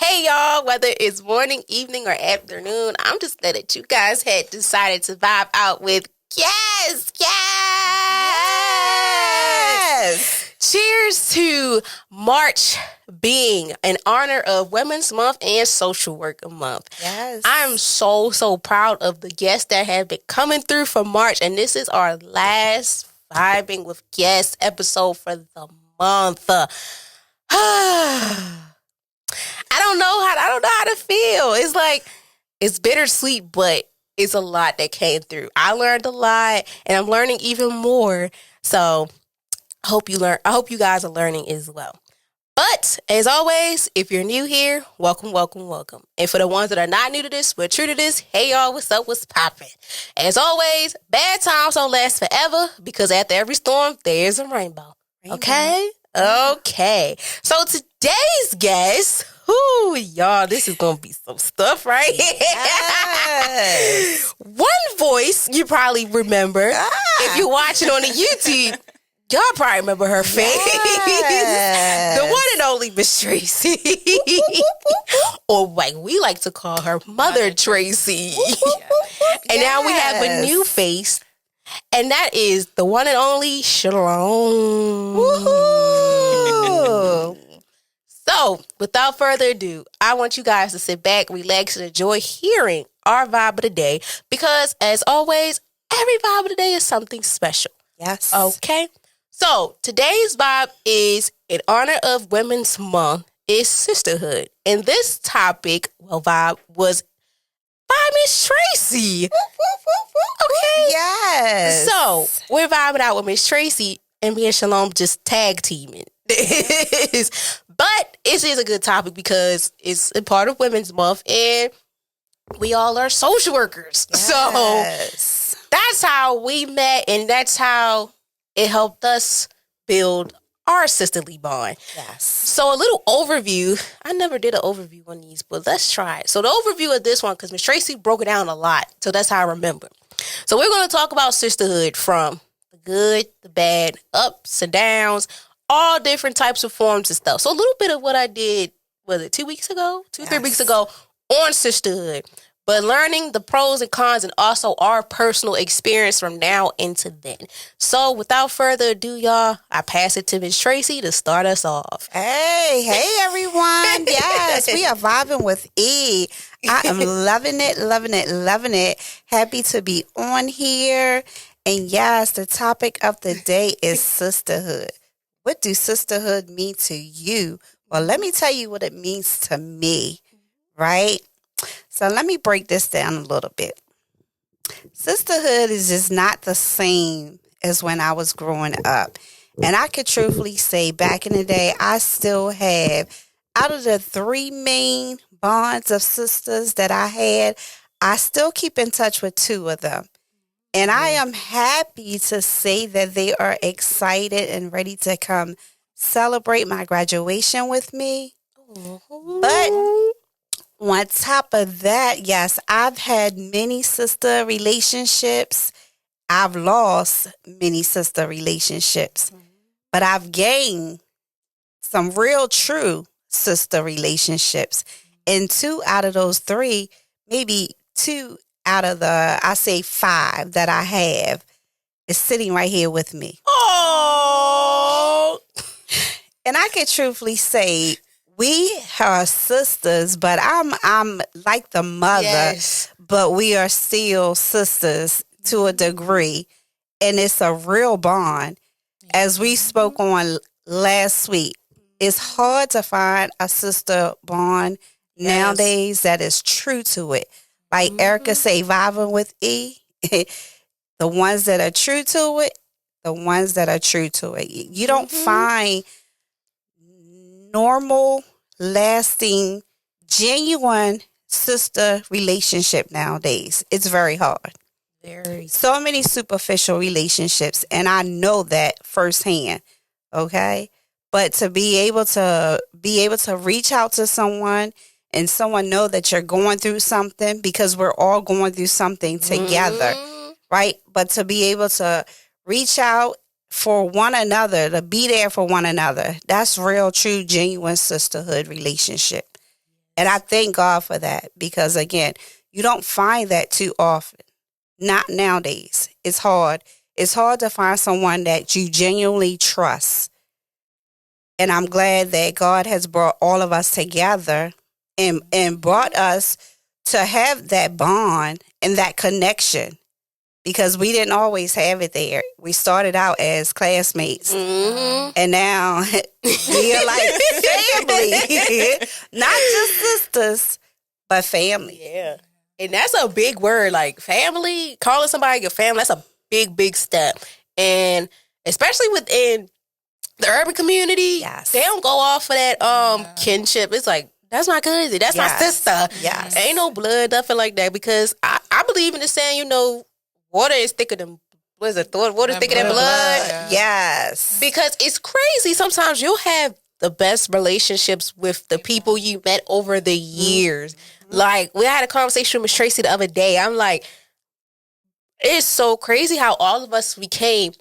Hey y'all, whether it's morning, evening, or afternoon, I'm just glad that you guys had decided to vibe out with yes. Cheers to March being in honor of Women's Month and Social Worker Month. Yes. I'm so proud of the guests that have been coming through for March, and this is our last Vibing with Guests episode for the month. I don't know how to feel. It's like it's bittersweet, but it's a lot that came through. I learned a lot, and I'm learning even more. So I hope you guys are learning as well. But as always, if you're new here, welcome. And for the ones that are not new to this, but true to this, hey y'all, what's up? What's poppin'? As always, bad times don't last forever because after every storm, there's a rainbow. Okay. So today's guest, y'all, this is gonna be some stuff right here. Yes. One voice you probably remember if you're watching on the YouTube. Y'all probably remember her face. Yes. The one and only Miss Tracy. Or like we like to call her Mother Tracy. And now we have a new face. And that is the one and only Shalom. Woohoo! So, without further ado, I want you guys to sit back, relax, and enjoy hearing our vibe of the day. Because, as always, every vibe of the day is something special. Yes. Okay? So, today's vibe is in honor of Women's Month, is sisterhood. And this topic, vibe, was by Miss Tracy. Okay? Yes. So, we're vibing out with Miss Tracy, and me and Shalom just tag teaming. But it is a good topic because it's a part of Women's Month, and we all are social workers. Yes. So, that's how we met, and that's how it helped us build our sisterly bond. Yes. So a little overview. I never did an overview on these, but let's try it. So the overview of this one, because Miss Tracy broke it down a lot, so that's how I remember. So we're going to talk about sisterhood from the good, the bad, ups and downs, all different types of forms and stuff. So a little bit of what I did, was it 2 weeks ago? 3 weeks ago on sisterhood. But learning the pros and cons and also our personal experience from now into then. So without further ado, y'all, I pass it to Miss Tracy to start us off. Hey everyone. Yes, we are vibing with E. I am loving it. Happy to be on here. And yes, the topic of the day is sisterhood. What do sisterhood mean to you? Well, let me tell you what it means to me, right? So let me break this down a little bit. Sisterhood is just not the same as when I was growing up. And I could truthfully say back in the day, I still have, out of the 3 main bonds of sisters that I had, I still keep in touch with 2 of them. And I am happy to say that they are excited and ready to come celebrate my graduation with me. But on top of that, yes, I've had many sister relationships. I've lost many sister relationships. But I've gained some real true sister relationships. And 2 out of those 3, maybe 2 out of the, I say 5 that I have is sitting right here with me. Oh! And I can truthfully say, we are sisters, but I'm like the mother, but we are still sisters to a degree. And it's a real bond. As we spoke on last week, it's hard to find a sister bond nowadays that is true to it. Like Erica say, vibing with E, the ones that are true to it, You don't find normal, lasting, genuine sister relationship nowadays. It's very hard. So many superficial relationships, and I know that firsthand. Okay, but to be able to reach out to someone and someone know that you're going through something, because we're all going through something together, right? But to be able to reach out for one another, to be there for one another, that's real, true, genuine sisterhood relationship. And I thank God for that because, again, you don't find that too often. Not nowadays. It's hard. It's hard to find someone that you genuinely trust. And I'm glad that God has brought all of us together and brought us to have that bond and that connection because we didn't always have it there. We started out as classmates and now we are like family. Not just sisters, but family. Yeah. And that's a big word, like family, calling somebody your family, that's a big, big step. And especially within the urban community, they don't go off of that kinship. It's like, that's my cousin, that's my sister. Yes. Ain't no blood, nothing like that. Because I believe in the saying, water is thicker than, what is it? Water is thicker than blood. Yes. Because it's crazy. Sometimes you'll have the best relationships with the people you met over the years. Like, we had a conversation with Miss Tracy the other day. I'm like, it's so crazy how all of us became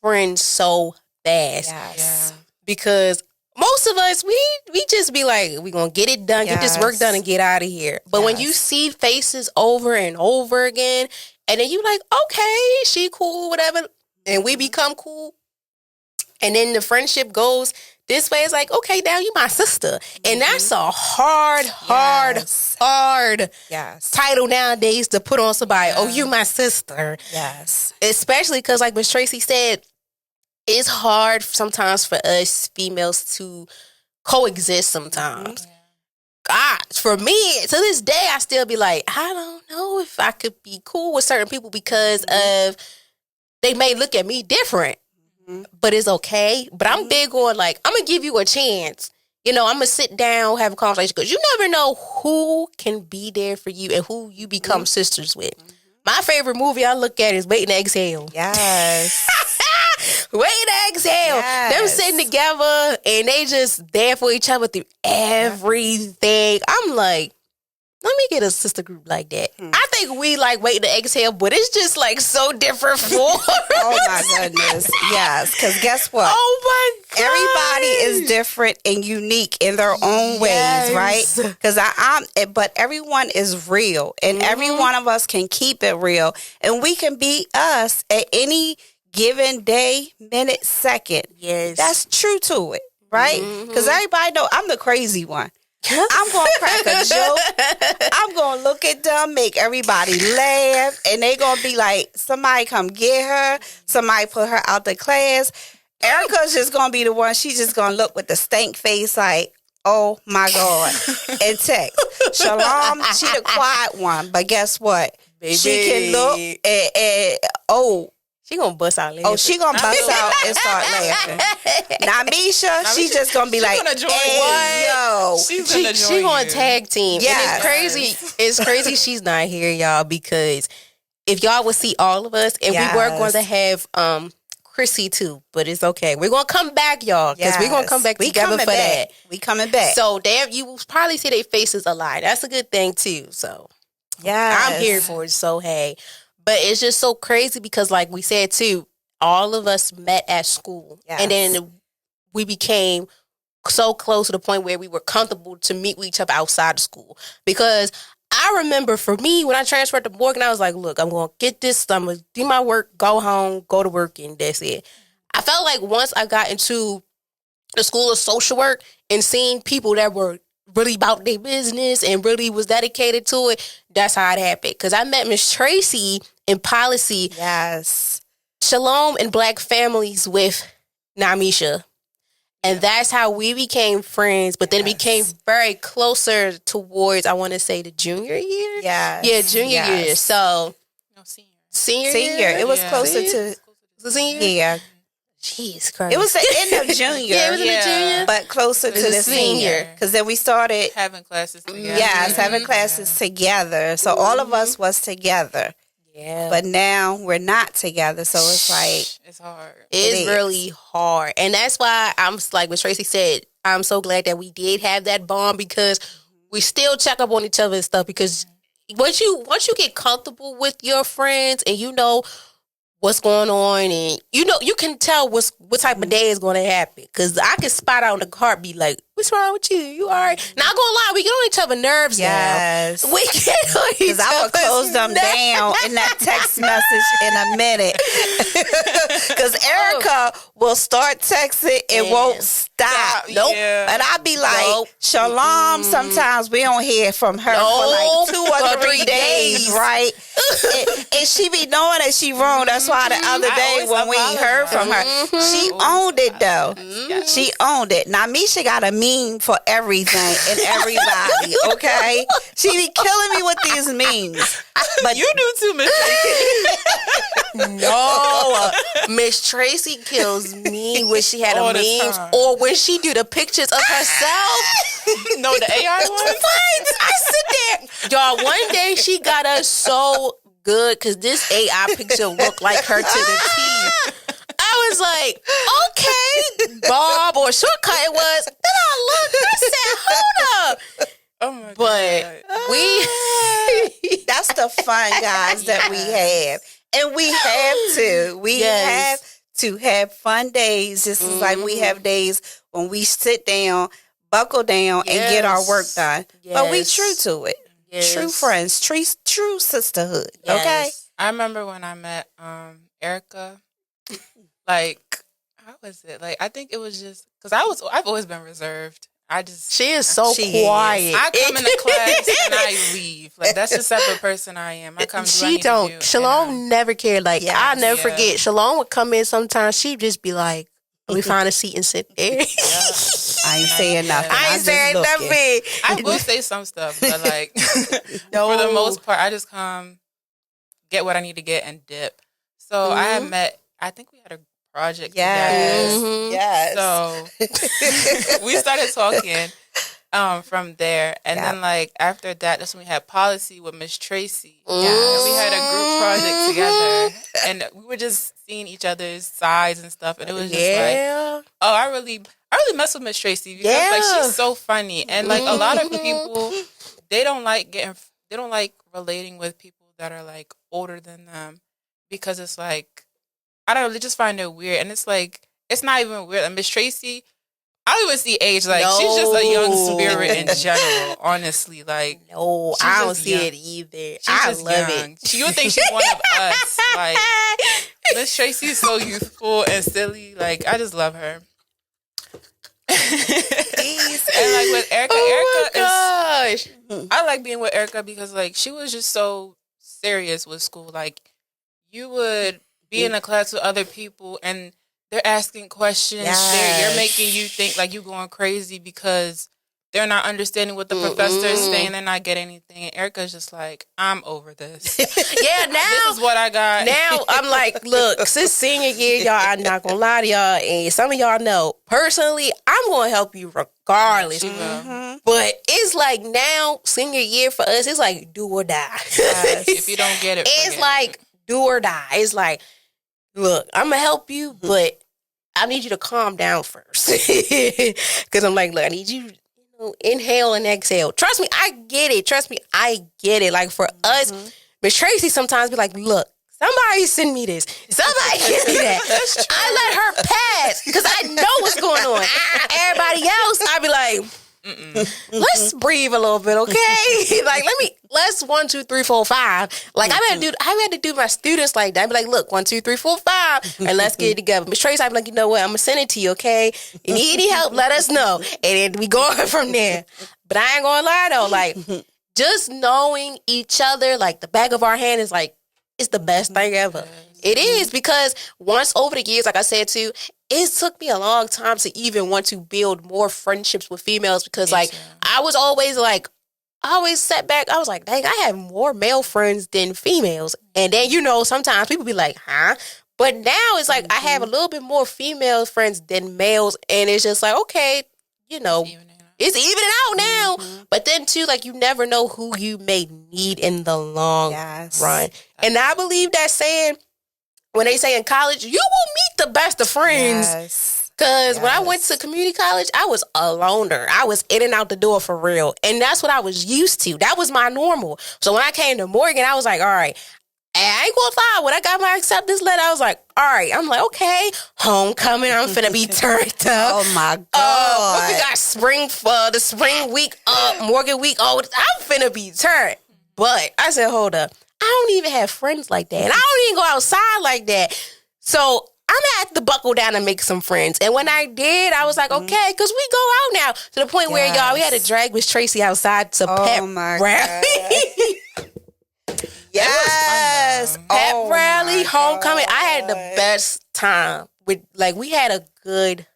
friends so fast. Yes. Because most of us, we just be like, we gonna get it done, get this work done and get out of here. But when you see faces over and over again, and then you like, okay, she cool, whatever, and we become cool, and then the friendship goes this way, it's like, okay, now you my sister. And that's a hard title nowadays to put on somebody. Oh, you my sister. Yes. Especially because, like Miss Tracy said, it's hard sometimes for us females to coexist sometimes. God, for me, to this day, I still be like, I don't know if I could be cool with certain people because of they may look at me different. But it's okay. But I'm big on, like, I'm going to give you a chance. I'm going to sit down, have a conversation. Because you never know who can be there for you and who you become sisters with. My favorite movie I look at is Waiting to Exhale. Yes. Waiting to Exhale. Them sitting together and they just there for each other through everything. I'm like, let me get a sister group like that. I think we like Waiting to Exhale, but it's just like so different for Oh my goodness. Yes. Because guess what? Oh my God. Everybody is different and unique in their own ways, right? Because but everyone is real and every one of us can keep it real and we can be us at any given day, minute, second. Yes. That's true to it, right? Because everybody know I'm the crazy one. I'm going to crack a joke. I'm going to look at them, make everybody laugh, and they going to be like, somebody come get her, somebody put her out the class. Erica's just going to be the one, she's just going to look with the stank face like, oh my God, and text. Shalom, she the quiet one, but guess what? Baby. She can look and she gonna bust out laughing. Oh, she gonna bust out and start laughing. Now, Misha, she just gonna be like, gonna join hey, yo. She gonna tag team. Yes. And it's crazy she's not here, y'all, because if y'all would see all of us, and we were going to have Chrissy too, but it's okay. We're gonna come back, y'all, because we're gonna come back together for that. We coming back. So you will probably see their faces a lot. That's a good thing too. So I'm here for it. So hey. But it's just so crazy because, like we said, too, all of us met at school. Yes. And then we became so close to the point where we were comfortable to meet with each other outside of school. Because I remember for me, when I transferred to Morgan, I was like, look, I'm going to get this. I'm going to do my work, go home, go to work, and that's it. I felt like once I got into the school of social work and seeing people that were really about their business and really was dedicated to it, that's how it happened. Because I met Miss Tracy in policy. Yes. Shalom and Black families with Namisha. And that's how we became friends. But then it became very closer towards, I want to say, the junior year. Yeah, junior year. So, senior year? It was closer to the senior? Yeah. Jeez Christ. It was the end of junior. Yeah, it was in the junior. But closer to the senior. Because then we started having classes together. Yes, having classes together. So all of us was together. Yeah. But now we're not together. So it's like, it's hard. It's really hard. And that's why I'm like what Tracy said, I'm so glad that we did have that bond because we still check up on each other and stuff because once you get comfortable with your friends and you know what's going on, and you can tell what type of day is going to happen. Because I can spot out in the heartbeat, like, what's wrong with you? You all right? Not gonna lie, we get on each other's nerves now. We get on each Because I would close them down in that text message in a minute. Because Erica will start texting and won't stop. Nope. Yeah. And I'd be like, Shalom, sometimes we don't hear from her for like 2 or 3 days, right? and she be knowing that she wrong. That's why the other day when we heard from her, she owned it though. She owned it. Now Misha got a meme for everything and everybody, okay? She be killing me with these memes. But you do too, Miss Tracy. No, Miss Tracy kills me when she had a memes or when she do the pictures of herself. No, the AI ones. I sit there, y'all. One day she got us so good because this AI picture looked like her to the T. I was like, okay, Bob or shortcut it was. Then I looked, I said, hold up. Oh my God. But that's the fun, guys, that we have. And we have to. We have to have fun days. Just as like we have days when we sit down, buckle down, and get our work done. But we true to it. True friends, true sisterhood. Okay? I remember when I met Erica, like, how was it? Like, I think it was just, because I've always been reserved. She is so quiet. I come into class and I leave. Like, that's the type of person I am. I come to She don't. Shalom never cared. Like, I'll never forget. Shalom would come in sometimes. She'd just be like, we find a seat and sit there. I ain't saying nothing. I ain't saying nothing. I will say some stuff, but like, for the most part, I just come, get what I need to get, and dip. So I had met, I think we had a project together. Yes. So we started talking from there. And then like after that, that's when we had policy with Miss Tracy. And we had a group project together. And we were just seeing each other's sides and stuff. And it was just like, oh, I really mess with Miss Tracy because like she's so funny. And like a lot of people, they don't like relating with people that are like older than them because it's like, I don't know, they just find it weird. And it's like, it's not even weird. Like Miss Tracy, I don't even see age. Like, she's just a young spirit in general, honestly. Like, no, I don't see it either. I love it. You would think she's one of us. Like, Miss Tracy's so youthful and silly. Like, I just love her. And like with Erica, I like being with Erica because like she was just so serious with school. Like, you would be in a class with other people and they're asking questions. You're making you think like you're going crazy because they're not understanding what the professor is saying. They're not getting anything. And Erica's just like, I'm over this. Now this is what I got. Now I'm like, look, since senior year, y'all, I'm not gonna lie to y'all, and some of y'all know personally, I'm gonna help you regardless. But it's like now, senior year for us, it's like do or die. If you don't get it, it's like do or die. It's like, look, I'm gonna help you, but I need you to calm down first. Because I'm like, look, I need you to inhale and exhale. Trust me, I get it. Like for us, Miss Tracy sometimes be like, look, somebody send me this. Somebody give me that. I let her pass because I know what's going on. Everybody else, I be like, let's breathe a little bit, okay? Like, let's 1, 2, 3, 4, 5. Like, I had to do my students like that. I'd be like, look, 1, 2, 3, 4, 5, and let's get it together. Miss Tracy, I'd be like, you know what? I'm gonna send it to you, okay? You need any help? Let us know, and then we go from there. But I ain't gonna lie though, like, just knowing each other, like the back of our hand, is like, it's the best thing ever. It is, because once over the years, like I said too, it took me a long time to even want to build more friendships with females because, like, I was always like, I always sat back. I was like, dang, I have more male friends than females. And then, sometimes people be like, huh? But now it's like I have a little bit more female friends than males. And it's just like, okay, it's evening out now. But then, too, like, you never know who you may need in the long run. And I believe that saying, when they say in college, you will meet the best of friends. Because when I went to community college, I was a loner. I was in and out the door for real. And that's what I was used to. That was my normal. So when I came to Morgan, I was like, all right, And I ain't gonna lie, when I got my acceptance letter, I was like, all right. I'm like, okay, homecoming, I'm finna be turned up. Oh my God. We got the spring week up, Morgan week. Oh, I'm finna be turned. But I said, hold up. I don't even have friends like that. And I don't even go outside like that. So I'm gonna have to buckle down and make some friends. And when I did, I was like, okay, because we go out now. To the point where, y'all, we had to drag Miss Tracy outside to pep rally. Yes. Pep rally, homecoming. I had the best time. We had a good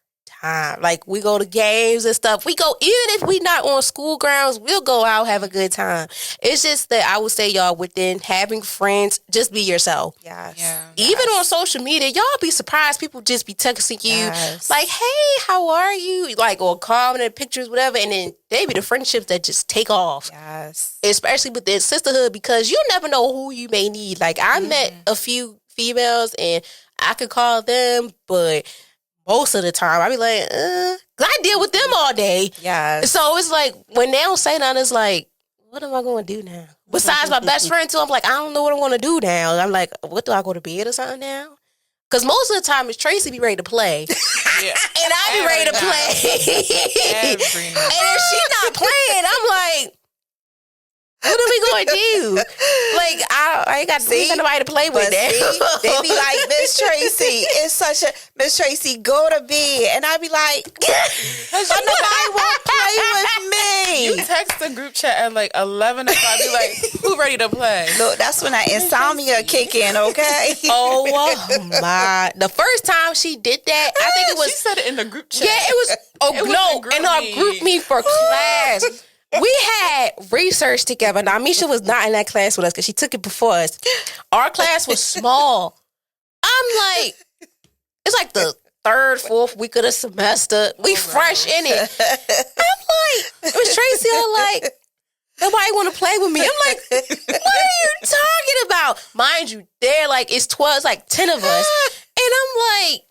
time. Like, we go to games and stuff. We go, even if we not on school grounds, we'll go out, have a good time. It's just that I would say, y'all, within having friends, just be yourself. Yes. Yeah. Even on social media, y'all be surprised. People just be texting you, like, hey, how are you? Like, or commenting pictures, whatever. And then they be the friendships that just take off. Yes. Especially with the sisterhood, because you never know who you may need. Like, I met a few females and I could call them, but most of the time I be like, 'cause I deal with them all day. Yes. So it's like, when they don't say nothing, it's like, what am I going to do now? Besides my best friend too, I'm like, I don't know what I want to do now. I'm like, what, do I go to bed or something now? Because most of the time, Miss Tracy be ready to play. Yeah. And I be ready to play. And if she not playing, I'm like, what are we going to do? Like, I ain't got nobody to play with that. They be like, Miss Tracy, it's such a, Miss Tracy, go to bed. And I be like, but nobody won't play with me. You text the group chat at like 11 o'clock, be like, who ready to play? Look, that's when that insomnia kick in, okay? Oh my. The first time she did that, I think it was. She said it in the group chat. Yeah, it was. In our group meet for class. We had research together. Now, Misha was not in that class with us because she took it before us. Our class was small. I'm like, it's like the third, fourth week of the semester. We fresh in it. I'm like, Miss Tracy, I'm like, nobody want to play with me. I'm like, what are you talking about? Mind you, it's 12, it's like 10 of us. And I'm like,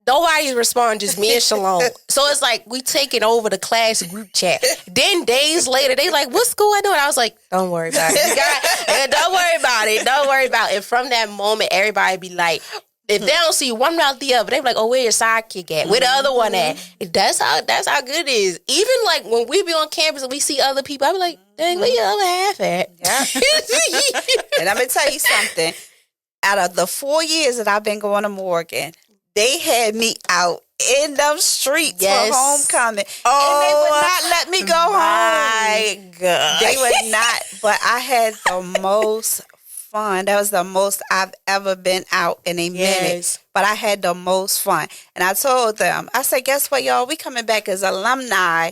nobody's responding, just me and Shalom. So it's like we taking over the class group chat. Then days later, they like, what's going on? I was like, don't worry about it. Don't worry about it. Don't worry about it. And from that moment, everybody be like, if they don't see one without the other, they be like, oh, where your sidekick at? Where the other one at? That's how good it is. Even like when we be on campus and we see other people, I be like, dang, where your other half at? Yeah. And I'm going to tell you something. Out of the 4 years that I've been going to Morgan, they had me out in them streets for homecoming. And they would not let me go home. My God. They would not. But I had the most fun. That was the most I've ever been out in a minute. But I had the most fun. And I told them, I said, guess what, y'all? We coming back as alumni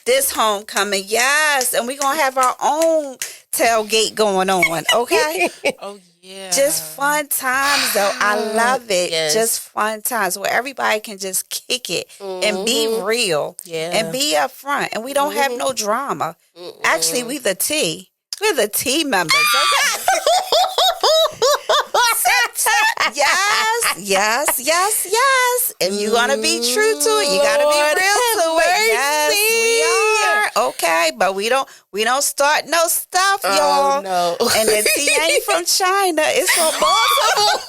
this homecoming. Yes. And we going to have our own tailgate going on. Okay? Oh, yeah. Just fun times, though. I love it. Yes. Just fun times where everybody can just kick it and be real and be up front. And we don't have no drama. Actually, we the T. We're the T members. Okay? Yes. And you're going to be true to it. You got to be real to it. Yes, we are. Okay, but we don't start no stuff, y'all. No. And the T ain't from China. It's from Baltimore.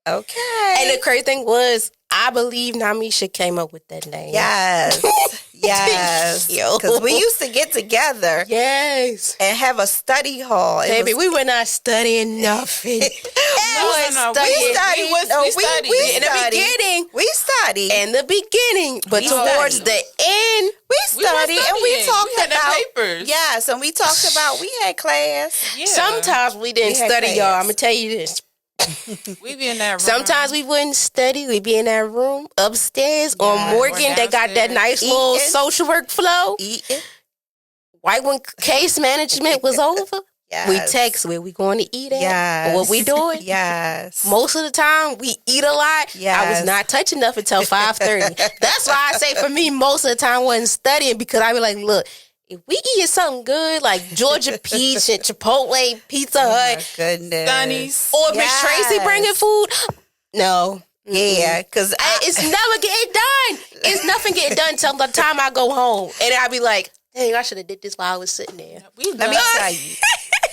Okay. And the crazy thing was, I believe Namisha came up with that name. Yes. Because we used to get together. Yes. And have a study hall. Baby, we were not studying nothing. We studied. In the beginning. We studied. In the beginning. But towards the end, we studied and we talked about papers. Yes, and we talked about we had class. Yeah. Sometimes we didn't study, y'all. I'm going to tell you this. We be in that room. Sometimes we wouldn't study. We'd be in that room upstairs on Morgan. They got that nice little social work flow. Right when case management was over, we text where we going to eat at, what we doing. Yes. Most of the time, we eat a lot. Yes. I was not touching nothing until 5:30. That's why I say for me, most of the time I wasn't studying because I be like, look, if we eat something good like Georgia Peach and Chipotle, Pizza Hut, goodness, Sunny's, or Miss Tracy bringing food, no. Yeah, because it's never getting done. It's nothing getting done until the time I go home. And I be like, dang, I should have did this while I was sitting there. Let me tell you.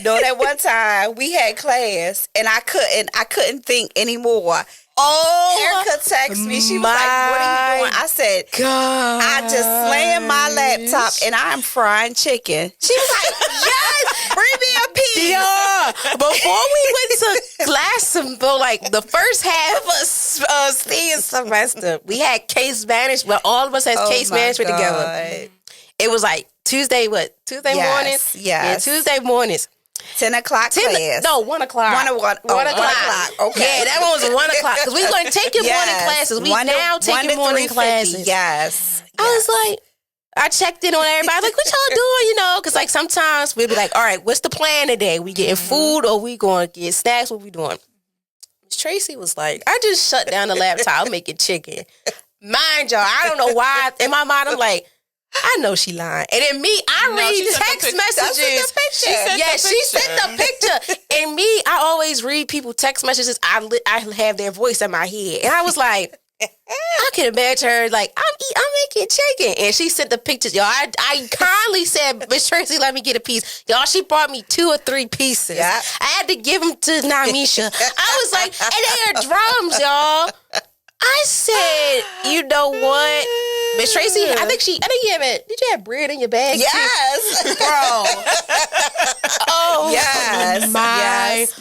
No, that one time we had class and I couldn't think anymore. Oh, Erica texted me. She was like, "What are you doing?" I said, God. "I just slammed my laptop and I'm frying chicken." She was like, "Yes, bring me a piece." Yeah. Before we went to class, like the first half of senior semester, we had case management. Well, all of us had case management together. It was like Tuesday mornings? Yes. Yeah, Tuesday mornings. 10 o'clock class. No, 1 o'clock. 1 o'clock. Okay. Yeah, that one was 1 o'clock. Because we were going to take your morning classes. We now taking morning classes. Yes. I was like, I checked in on everybody. Like, what y'all doing? You know, because like sometimes we'd be like, all right, what's the plan today? We getting food or we going to get snacks? What we doing? Miss Tracy was like, I just shut down the laptop. I'm making chicken. Mind y'all, I don't know why. In my mind, I'm like, I know she lying. And then me, I read text messages. She sent the picture. And me, I always read people text messages. I have their voice in my head. And I was like, I can imagine her like, I'm making chicken. And she sent the pictures. Y'all, I kindly said, Miss Tracy, let me get a piece. Y'all, she brought me 2 or 3 pieces. Yeah. I had to give them to Namisha. I was like, and they are drums, y'all. I said, you know what? Miss Tracy, I think you did you have bread in your bag? Yes. Too? Bro. Oh, yes.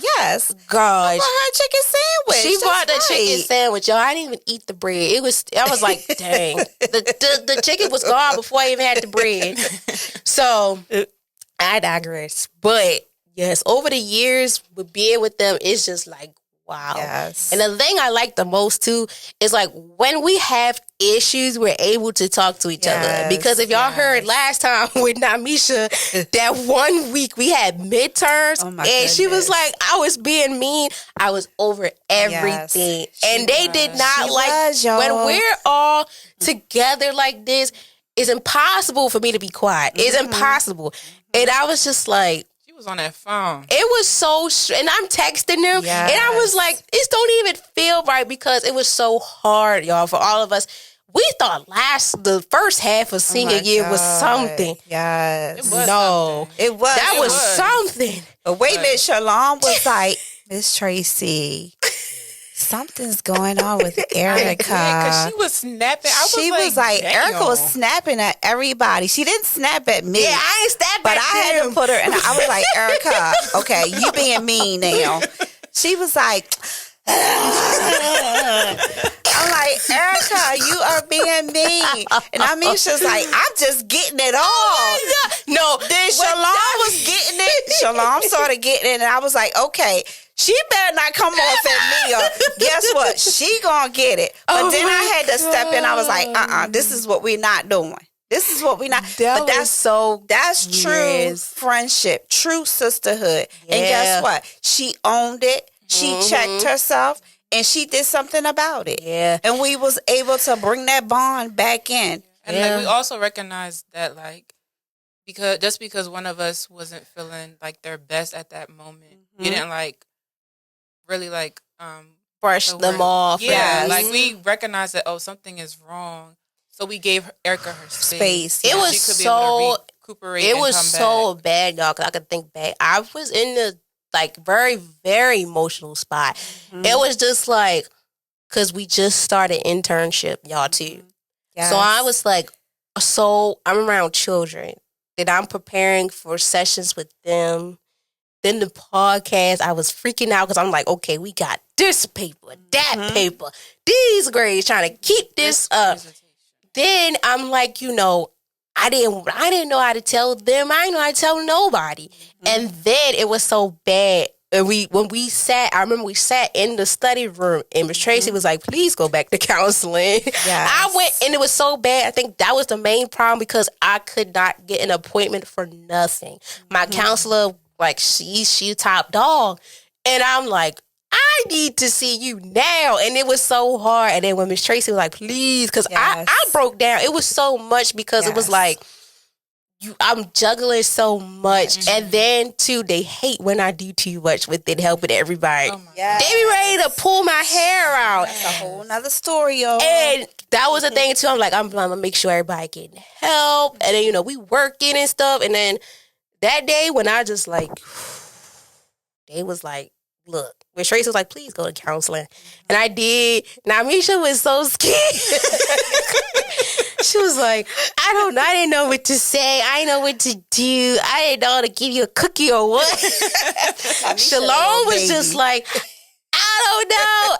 Yes. Gosh. Her chicken sandwich. She bought the chicken sandwich, y'all. I didn't even eat the bread. I was like, dang. The chicken was gone before I even had the bread. So, I digress. But, yes, over the years, with being with them, it's just like, wow. Yes. And the thing I like the most too is like when we have issues, we're able to talk to each other. Because if y'all heard last time with Namisha, that 1 week we had midterms and she was like, I was being mean. I was over everything. And they did not when we're all together like this, it's impossible for me to be quiet. It's impossible. And I was just like, was on that phone. It was so, and I'm texting them, and I was like, "This don't even feel right," because it was so hard, y'all, for all of us. We thought the first half of senior year was something. Yes, it was something. It was. That was something. But wait a minute, Shalom was like, Miss Tracy, something's going on with Erica. Because she was snapping. She was like, Erica was snapping at everybody. She didn't snap at me. Yeah, I ain't snapping but I had to put her, and I was like, Erica, okay, you being mean now. She was like, I'm like, Erica, you are being mean. And I mean, she was like, I'm just getting it all. Oh no, then Shalom was getting it. Shalom started getting it, and I was like, okay, she better not come off at me, or guess what? She gonna get it. But then I had to step in. I was like, this is what we're not doing. This is what we're not. But that's true friendship, true sisterhood. Yeah. And guess what? She owned it. She checked herself, and she did something about it. Yeah. And we was able to bring that bond back in. And like we also recognized that because one of us wasn't feeling like their best at that moment, we didn't really brush them off. Yeah, like we recognized that something is wrong, so we gave Erica her space. It was she could be able to recuperate. It was so bad, y'all. Because I could think back. I was in the very, very emotional spot. It was just like because we just started internship, y'all too. Yes. So I was like, I'm around children. That I'm preparing for sessions with them. Then the podcast, I was freaking out because I'm like, okay, we got this paper, that paper, these grades, trying to keep this up. Then I'm like, I didn't know how to tell them. I didn't know how to tell nobody. And then it was so bad. And when we sat, I remember we sat in the study room and Miss Tracy was like, please go back to counseling. Yes. I went and it was so bad. I think that was the main problem because I could not get an appointment for nothing. My counselor, she top dog. And I'm like, I need to see you now. And it was so hard. And then when Miss Tracy was like, please, because I broke down. It was so much because it was like, I'm juggling so much. And then, too, they hate when I do too much with it, helping everybody. They be ready to pull my hair out. That's a whole nother story, y'all. And that was the thing, too. I'm like, I'm going to make sure everybody getting help. And then, we working and stuff. And then that day when I just they was like, look, Miss Tracy was like, please go to counseling. And I did. Now, Misha was so scared. She was like, I didn't know what to say. I didn't know what to do. I didn't know how to give you a cookie or what. Shalom was just like, I don't know.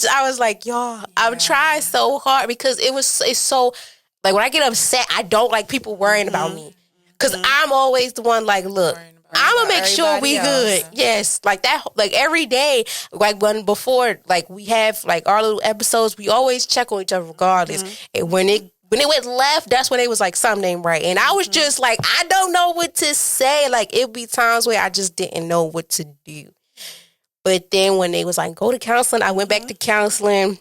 I was like, y'all, I'm trying so hard because it's so, like, when I get upset, I don't like people worrying about me. Because I'm always the one like, look, I'm going to make sure we good. Yes. Like that, like every day, like before, like we have like our little episodes, we always check on each other regardless. And when it went left, that's when it was like something ain't right. And I was just like, I don't know what to say. Like it'd be times where I just didn't know what to do. But then when they was like, go to counseling, I went back to counseling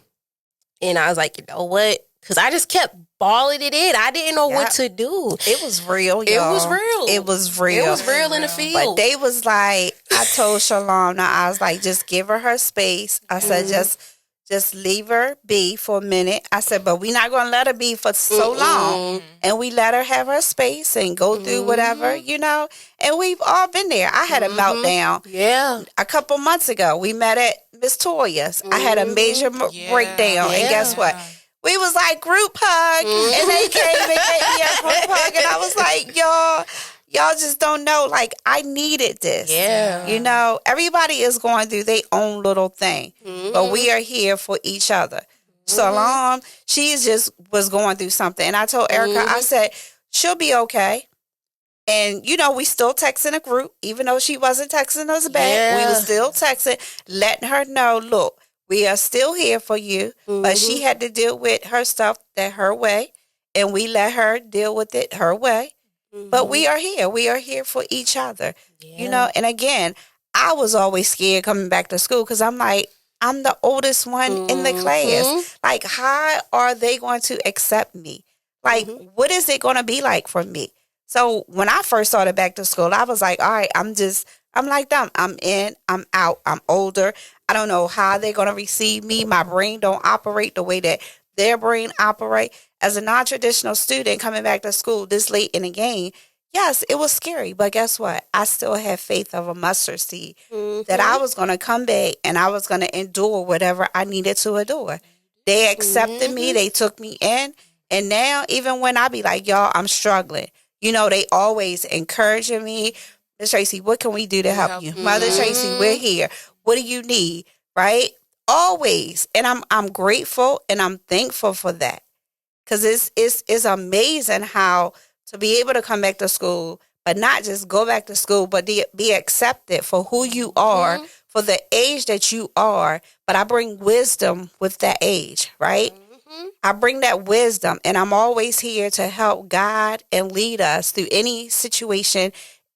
and I was like, you know what? Because I just kept balling it in. I didn't know what to do. It was real, y'all. It was real. It was real. It was real in the field. But they was like, I told Shalom, now I was like, just give her space. I said, just leave her be for a minute. I said, but we're not going to let her be for so long. And we let her have her space and go through whatever, you know. And we've all been there. I had a meltdown. Yeah. A couple months ago, we met at Miss Toya's. I had a major breakdown. And guess what? We was like group hug, and they came and gave me a group hug, and I was like, y'all just don't know. Like, I needed this. Yeah. You know, everybody is going through their own little thing, but we are here for each other. Shalom, she just was going through something, and I told Erica, I said, she'll be okay. And, you know, we still texting a group, even though she wasn't texting us back. Yeah. We was still texting, letting her know, look, we are still here for you, but she had to deal with her stuff her way, and we let her deal with it her way. But we are here. We are here for each other, you know. And again, I was always scared coming back to school because I'm like, I'm the oldest one in the class. Like, how are they going to accept me? Like, what is it going to be like for me? So when I first started back to school, I was like, all right, I'm like them. I'm in, I'm out, I'm older. I don't know how they're going to receive me. My brain don't operate the way that their brain operate. As a non-traditional student coming back to school this late in the game, yes, it was scary. But guess what? I still had faith of a mustard seed that I was going to come back and I was going to endure whatever I needed to endure. They accepted me. They took me in. And now, even when I be like, y'all, I'm struggling, you know, they always encouraging me. Miss Tracy, what can we do to help you? Mother Tracy, we're here. What do you need? Right? Always. And I'm grateful and I'm thankful for that. Because it's amazing how to be able to come back to school, but not just go back to school, but be accepted for who you are, for the age that you are. But I bring wisdom with that age, right? I bring that wisdom, and I'm always here to help guide and lead us through any situation.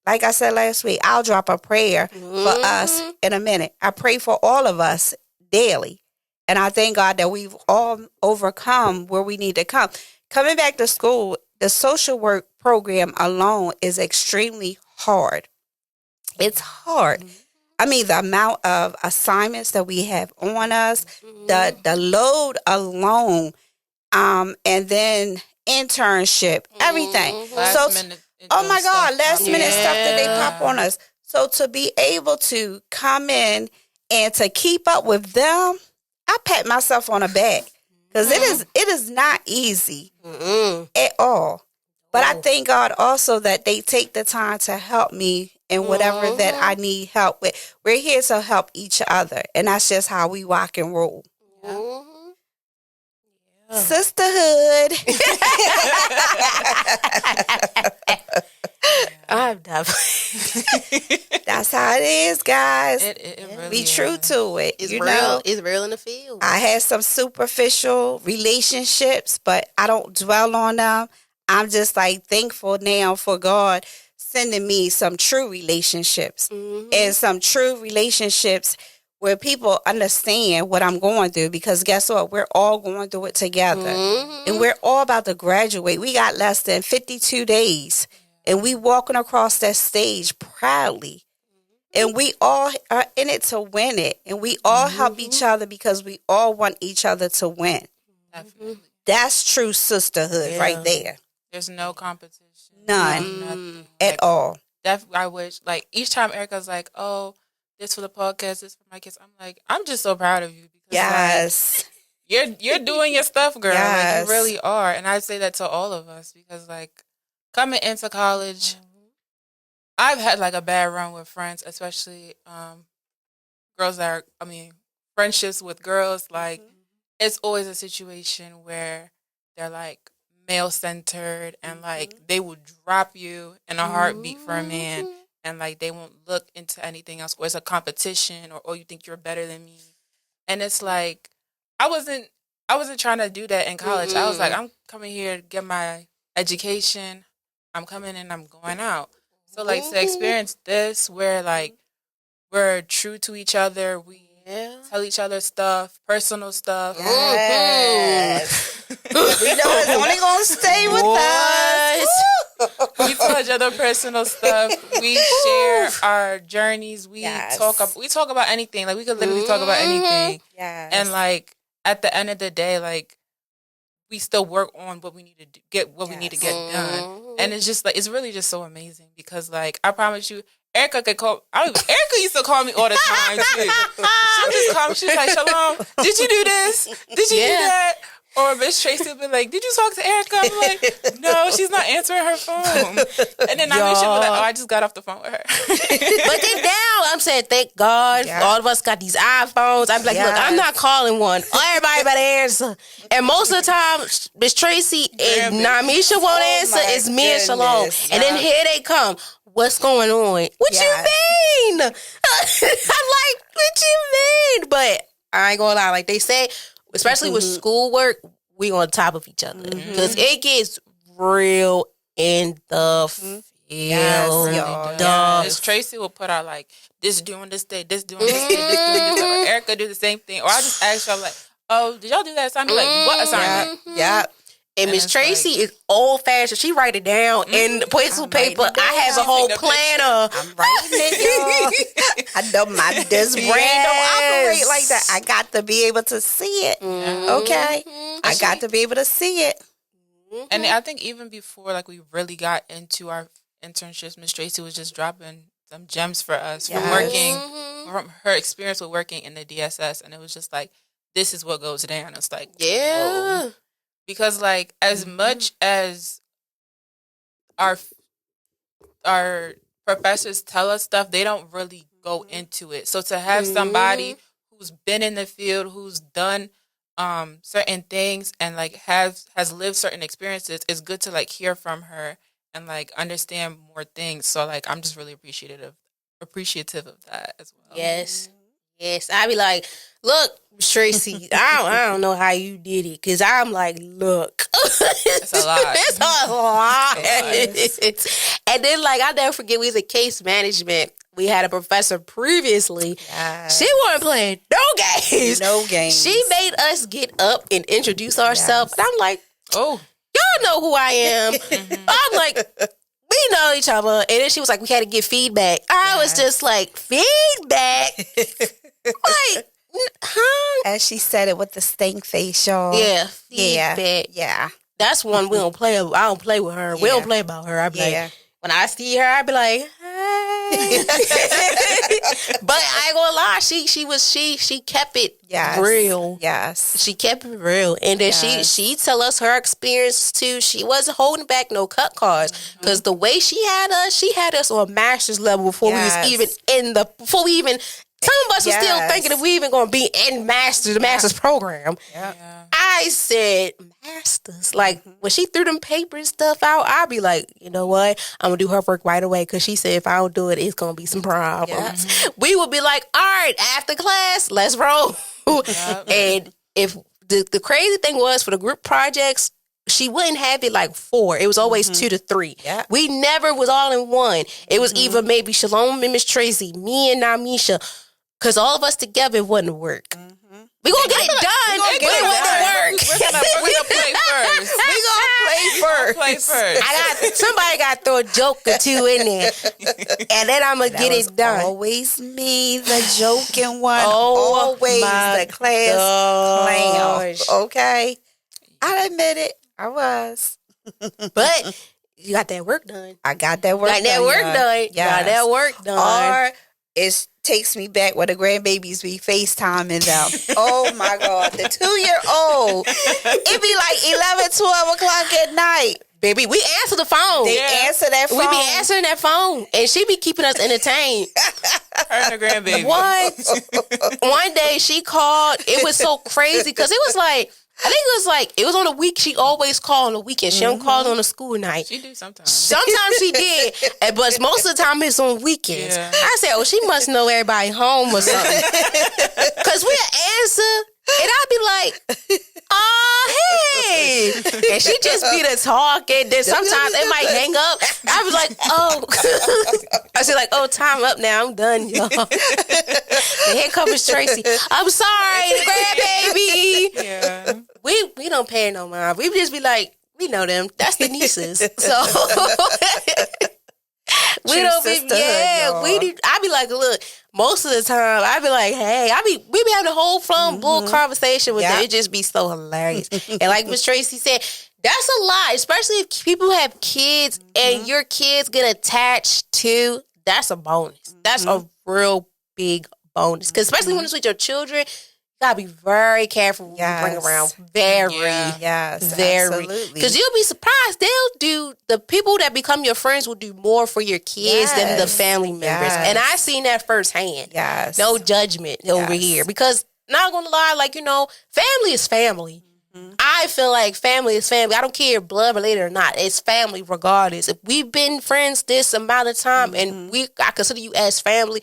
Like I said last week, I'll drop a prayer for us in a minute. I pray for all of us daily. And I thank God that we've all overcome where we need to come. Coming back to school, the social work program alone is extremely hard. It's hard. I mean, the amount of assignments that we have on us, the load alone, and then internship, everything. Oh my God, last minute stuff that they pop on us. So to be able to come in and to keep up with them, I pat myself on the back because it is not easy at all. But I thank God also that they take the time to help me in whatever that I need help with. We're here to help each other, and that's just how we rock and roll. Sisterhood. I'm definitely. That's how it is, guys. It really Be is. true to it. It's you real. know? It's real in the field. I had some superficial relationships, but I don't dwell on them. I'm just like thankful now for God sending me some true relationships and some true relationships where people understand what I'm going through, because guess what? We're all going through it together and we're all about to graduate. We got less than 52 days and we walking across that stage proudly. And we all are in it to win it. And we all help each other because we all want each other to win. Definitely. That's true sisterhood right there. There's no competition. None Nothing. at all. I wish, like, each time Erica's like, oh, this for the podcast, this for my kids. I'm like, I'm just so proud of you because Yes. like, you're doing your stuff, girl. Yes. Like you really are. And I say that to all of us because like coming into college, I've had like a bad run with friends, especially girls that are, friendships with girls. Like it's always a situation where they're like male centered and like they will drop you in a heartbeat for a man and like they won't look into anything else, or it's a competition, or you think you're better than me. And it's like I wasn't trying to do that in college. I was like, I'm coming here to get my education. I'm coming and I'm going out. So like to experience this where like we're true to each other, we tell each other stuff, personal stuff. Yes. We know it's only gonna stay with us. We tell each other personal stuff. We share our journeys. We talk about anything. Like we could literally talk about anything. Yes. And like at the end of the day, like we still work on what we need to get, what we need to get done. And it's just like, it's really just so amazing because like, I promise you, Erica could call, Erica used to call me all the time too. She would just call me, she's like, Shalom, did you do this? Did you do that? Or Miss Tracy would be like, did you talk to Erica? I'm like, no, she's not answering her phone. And then I should be like, I just got off the phone with her. But then now I'm saying, thank God, all of us got these iPhones. I'm like, look, I'm not calling one. Everybody better answer. And most of the time, Miss Tracy and Namisha won't answer. It's me and Shalom. And then here they come. What's going on? What you mean? I'm like, what you mean? But I ain't gonna lie, like they say, especially with schoolwork, we on top of each other because it gets real in the field. Miss Tracy will put out like this doing this day, this doing this day, this doing this. Or Erica do the same thing, or I just ask her like, "Oh, did y'all do that assignment? Like what assignment?" Yeah. And Miss Tracy is old fashioned. She write it down in pencil paper. I have a whole planner. I'm writing it, y'all. I know this brain don't operate like that. I got to be able to see it. Okay? I got to be able to see it. And I think even before like we really got into our internships, Miss Tracy was just dropping some gems for us from working, from her experience with working in the DSS. And it was just like, this is what goes down. It's like, whoa. Because like as much as our professors tell us stuff, they don't really go into it. So to have somebody who's been in the field, who's done certain things and like has lived certain experiences, it's good to like hear from her and like understand more things. So like I'm just really appreciative of that as well. Yes. I be like, look, Tracy, I don't know how you did it, because I'm like, look. It's a lot. It's a lot. And then, like, I'll never forget, we was in case management. We had a professor previously. Yes. She wasn't playing no games. No games. She made us get up and introduce ourselves. And I'm like, oh, y'all know who I am. I'm like, we know each other. And then she was like, we had to get feedback. I was just like, feedback? Like, huh? As she said it with the stank face, y'all. Yeah, feedback. Yeah. That's one we don't play. I don't play with her. We don't play about her. I be like, when I see her, I be like, hey. But I ain't gonna lie, she kept it real. Yes. She kept it real. And then she tell us her experience too. She wasn't holding back no cut cards. Because the way she had us on master's level before we was even before we even, some of us were still thinking if we even gonna be in the master's program. Yeah. I said masters. Like when she threw them papers stuff out, I'd be like, you know what? I'm gonna do her work right away, because she said if I don't do it, it's gonna be some problems. We would be like, all right, after class, let's roll. And if the crazy thing was, for the group projects, she wouldn't have it like 4. It was always 2 to 3. Yeah. We never was all in one. It was either maybe Shalom and Miss Tracy, me and Namisha, because all of us together wouldn't work. We gonna get it done. We want to work. We're gonna play first. We gonna play first. Somebody got to throw a joke or two in there, and then I'm gonna get it done. Always me, the joking one. Always the class clown. Okay, I admit it. I was, but you got that work done. I got that work. Got that work done. Yes. Got that work done. Or it's takes me back where the grandbabies be FaceTiming them. Oh my God. The 2-year-old. It be like 11, 12 o'clock at night. Baby, we answer the phone. They answer that phone. We be answering that phone. And she be keeping us entertained. Her and her grandbaby. One day she called. It was so crazy because it was like, I think it was on a week. She always called on the weekend. She don't call on a school night. She do sometimes. Sometimes she did, but most of the time it's on weekends. Yeah. I said, oh, she must know everybody home or something. Because we'll answer, and I'll be like, oh, hey. And she just be the talking. Then sometimes it might hang up. I was like, oh. I said, like, oh, time up now. I'm done, y'all. And here comes Tracy. I'm sorry, the grandbaby. Yeah. We don't pay no mind. We just be like, we know them. That's the nieces. So we don't be, yeah. We do. I be like, look. Most of the time, I be like, hey, we be having a whole phone bull conversation with them. It just be so hilarious. And like Miss Tracy said, that's a lot, especially if people have kids and your kids get attached to. That's a bonus. That's a real big bonus. Because especially when it's with your children, you gotta be very careful when you bring around. Very, very. Because you'll be surprised. The people that become your friends will do more for your kids than the family members. And I seen that firsthand. No judgment over here. Because, not gonna lie, like, family is family. I feel like family is family. I don't care if blood related or not. It's family regardless. If we've been friends this amount of time and I consider you as family,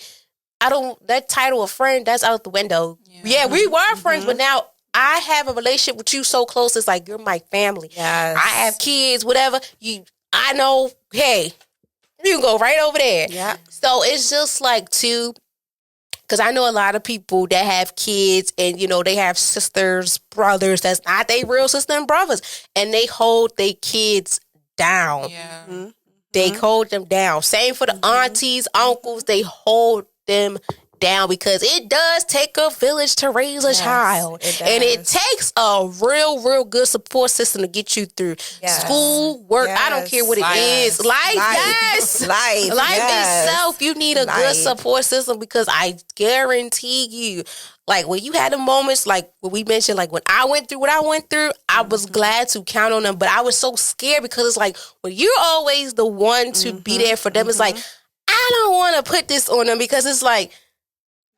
that title of friend, that's out the window. Yeah, we were friends, but now I have a relationship with you so close, it's like you're my family. I have kids, whatever. I know, hey, you can go right over there. So it's just like because I know a lot of people that have kids and, they have sisters, brothers, that's not their real sister and brothers. And they hold their kids down. They hold them down. Same for the aunties, uncles, they hold them down because it does take a village to raise a child. And it takes a real good support system to get you through school, work. I don't care what it is. Life itself. You need a good support system because I guarantee you, like when you had the moments, like what we mentioned, like when I went through what I went through, I was glad to count on them, but I was so scared because it's like when you're always the one to be there for them, it's like, I don't want to put this on them because it's like,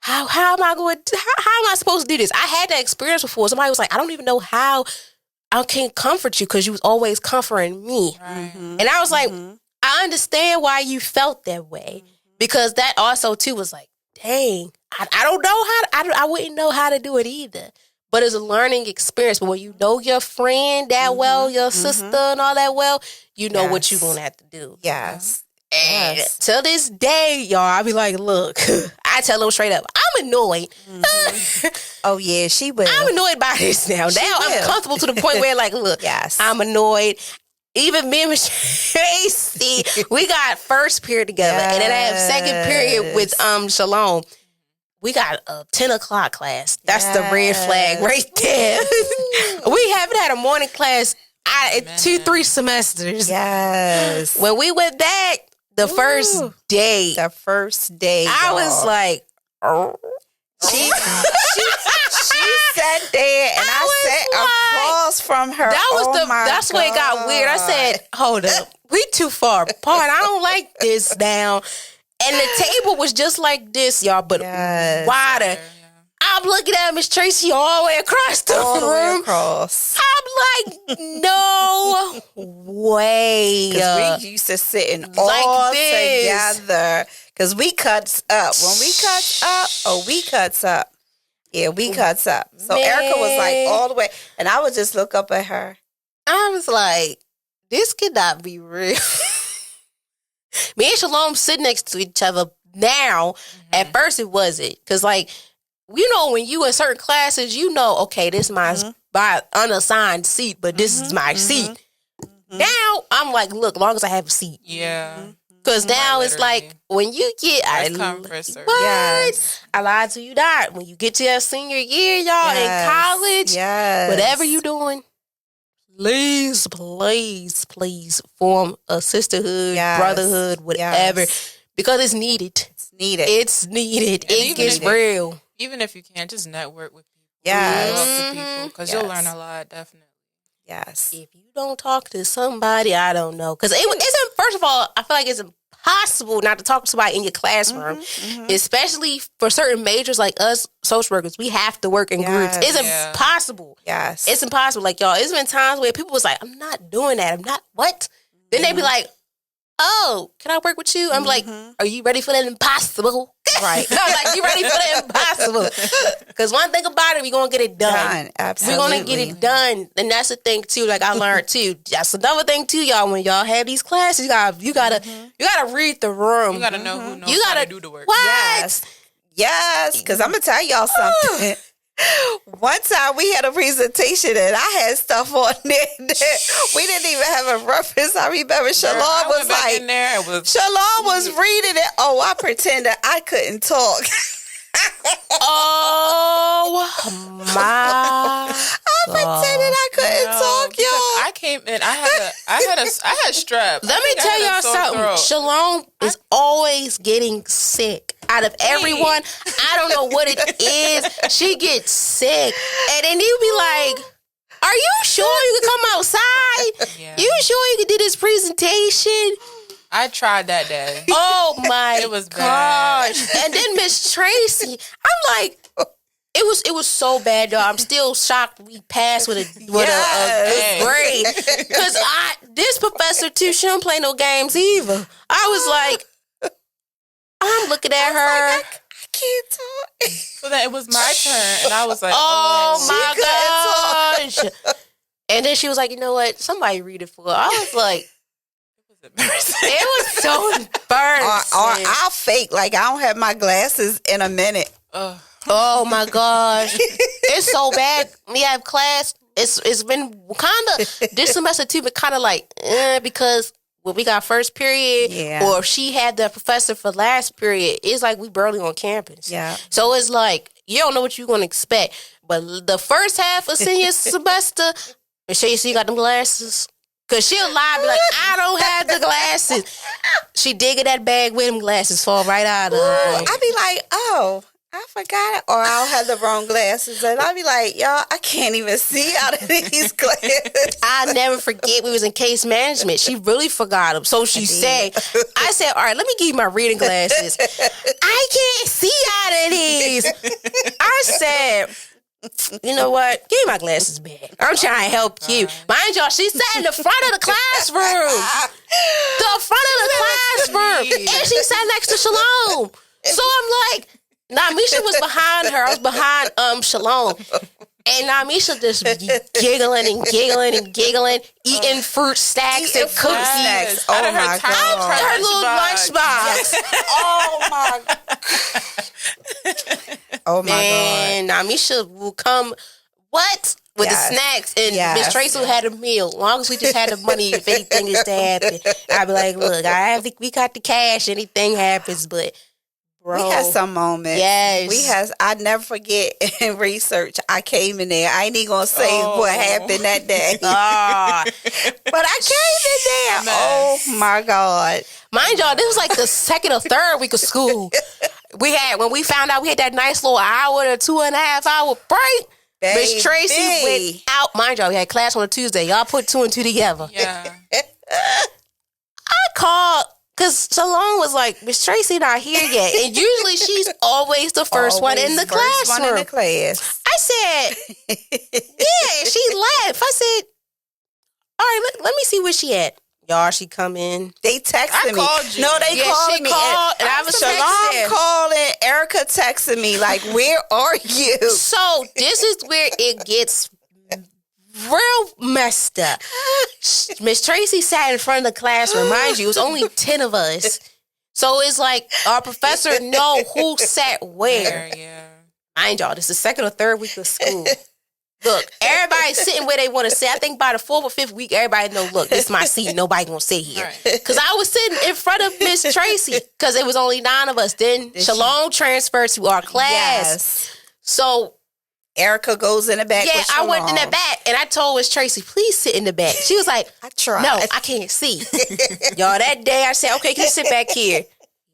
how am I going to, how am I supposed to do this? I had that experience before. Somebody was like, I don't even know how I can comfort you because you was always comforting me. And I was like, I understand why you felt that way because that also too was like, dang, I don't know I wouldn't know how to do it either. But it's a learning experience. But when you know your friend that well, your sister and all that well, you know what you're going to have to do. And till this day, y'all, I be like, look, I tell them straight up, I'm annoyed. Oh, yeah, she will. I'm annoyed by this now. I'm comfortable to the point where, like, look, I'm annoyed. Even me and Miss Tracy, we got first period together. And then I have second period with Shalom. We got a 10 o'clock class. That's the red flag right there. We haven't had a morning class in 2-3 semesters. When we went back, the first day, I was like, oh. She sat there and I sat across from her. That's where it got weird. I said, hold up, we too far apart. I don't like this now. And the table was just like this, y'all, but wider. I'm looking at Miss Tracy all the way across the room. I'm like, no way. Because we used to sitting all together. Because we cuts up. When we cuts up, we cuts up. Yeah, we cuts up. So Erica was like all the way. And I would just look up at her. I was like, this could not be real. Me and Shalom sit next to each other now. At first it wasn't. Because like, when you in certain classes, okay, this is my unassigned seat, but this is my seat. Now, I'm like, look, as long as I have a seat. Because now it's like, when you get... I lied to you not. When you get to your senior year, y'all, in college, whatever you doing, please form a sisterhood, brotherhood, whatever. Because it's needed. Needed. It's needed. And It gets real. Even if you can't, just network with people. Yes. Talk to people because you'll learn a lot, definitely. Yes. If you don't talk to somebody, I don't know. Because it isn't, first of all, I feel like it's impossible not to talk to somebody in your classroom, especially for certain majors like us, social workers. We have to work in groups. It's impossible. Yes. It's impossible. Like, y'all, it's been times where people was like, I'm not doing that. I'm not, what? Then they be like, oh, can I work with you? I'm like, are you ready for that impossible? Right. I'm like, you ready for that impossible? Because one thing about it, we going to get it done. Absolutely. We're going to get it done. And that's the thing, too, like I learned, too. That's another thing, too, y'all. When y'all have these classes, you gotta read the room. You got to know who knows how to do the work. What? Yes. Because I'm going to tell y'all something. One time we had a presentation and I had stuff on there that we didn't even have a reference. I remember Shalom was like, Shalom was reading it. Oh, I pretended I couldn't talk. Oh my! I pretended I couldn't talk, y'all. I came in. I had strep. Let me tell y'all something. Shalom is always getting sick. Out of everyone, I don't know what it is. She gets sick, and then you be like, "Are you sure you can come outside? Yeah. You sure you can do this presentation?" I tried that day. Oh my It was gosh! bad. And then Miss Tracy, I'm like, it was so bad, y'all. I'm still shocked we passed with a good grade because this professor too. She don't play no games either. I was like, I'm looking at her. I can't talk. So then it was my turn, and I was like, oh my gosh! And then she was like, you know what? Somebody read it for her. I was like. It was so embarrassing. Or I'll fake like I don't have my glasses in a minute. Oh my gosh. It's so bad. We have class. It's been kind of, this semester too, but kind of like, because when we got first period, or if she had the professor for last period, it's like we barely on campus. Yeah. So it's like, you don't know what you're going to expect. But the first half of senior semester, Michelle, you see you got them glasses? Because she'll lie and be like, I don't have the glasses. She dig in that bag with them glasses, fall right out of her. I be like, oh, I forgot it. Or I'll have the wrong glasses. And I'll be like, y'all, I can't even see out of these glasses. I never forget we was in case management. She really forgot them. So she said, I said, all right, let me give you my reading glasses. I can't see out of these. I said, you know what? Give me my glasses back. I'm trying to help you. Mind y'all, she sat in the front of the classroom. The front of the classroom. And she sat next to Shalom. So I'm like, Namisha was behind her. I was behind Shalom. And Namisha just giggling and giggling and giggling, eating fruit snacks and cookies. Oh my God. Her little lunchbox. Oh my God. Oh my God. And Namisha will come, what? With the snacks. And Miss Tracy had a meal. As long as we just had the money, if anything is to happen. I'd be like, look, we got the cash, anything happens, but bro. We had some moments. Yes. I never forget in research, I came in there. I ain't even going to say what happened that day. But I came in there. Oh, my God. Mind y'all, this was like the second or third week of school. When we found out we had that nice little hour to 2.5 hour break, Miss Tracy went out. Mind y'all, we had class on a Tuesday. Y'all put 2 and 2 together. Yeah. I called, because Shalom was like, Miss Tracy not here yet. And usually she's always the first one in the classroom. One in the class. I said, yeah, she left. I said, all right, let me see where she at. Y'all, she come in. They texted me. Called you. No, they called me. And I was Shalom calling. Erica texted me like, where are you? So this is where it gets real messed up. Miss Tracy sat in front of the classroom. Mind you, it was only 10 of us. So it's like our professor know who sat where. Yeah. Mind y'all, this is the second or third week of school. Look, everybody's sitting where they want to sit. I think by the 4th or 5th week, everybody know, look, this is my seat. Nobody gonna sit here. Because I was sitting in front of Miss Tracy because it was only 9 of us. Then Shalom transferred to our class. Yes. So Erica goes in the back. Yeah, I went in the back and I told Miss Tracy, please sit in the back. She was like, I tried. No, I can't see. Y'all, that day I said, okay, can you sit back here?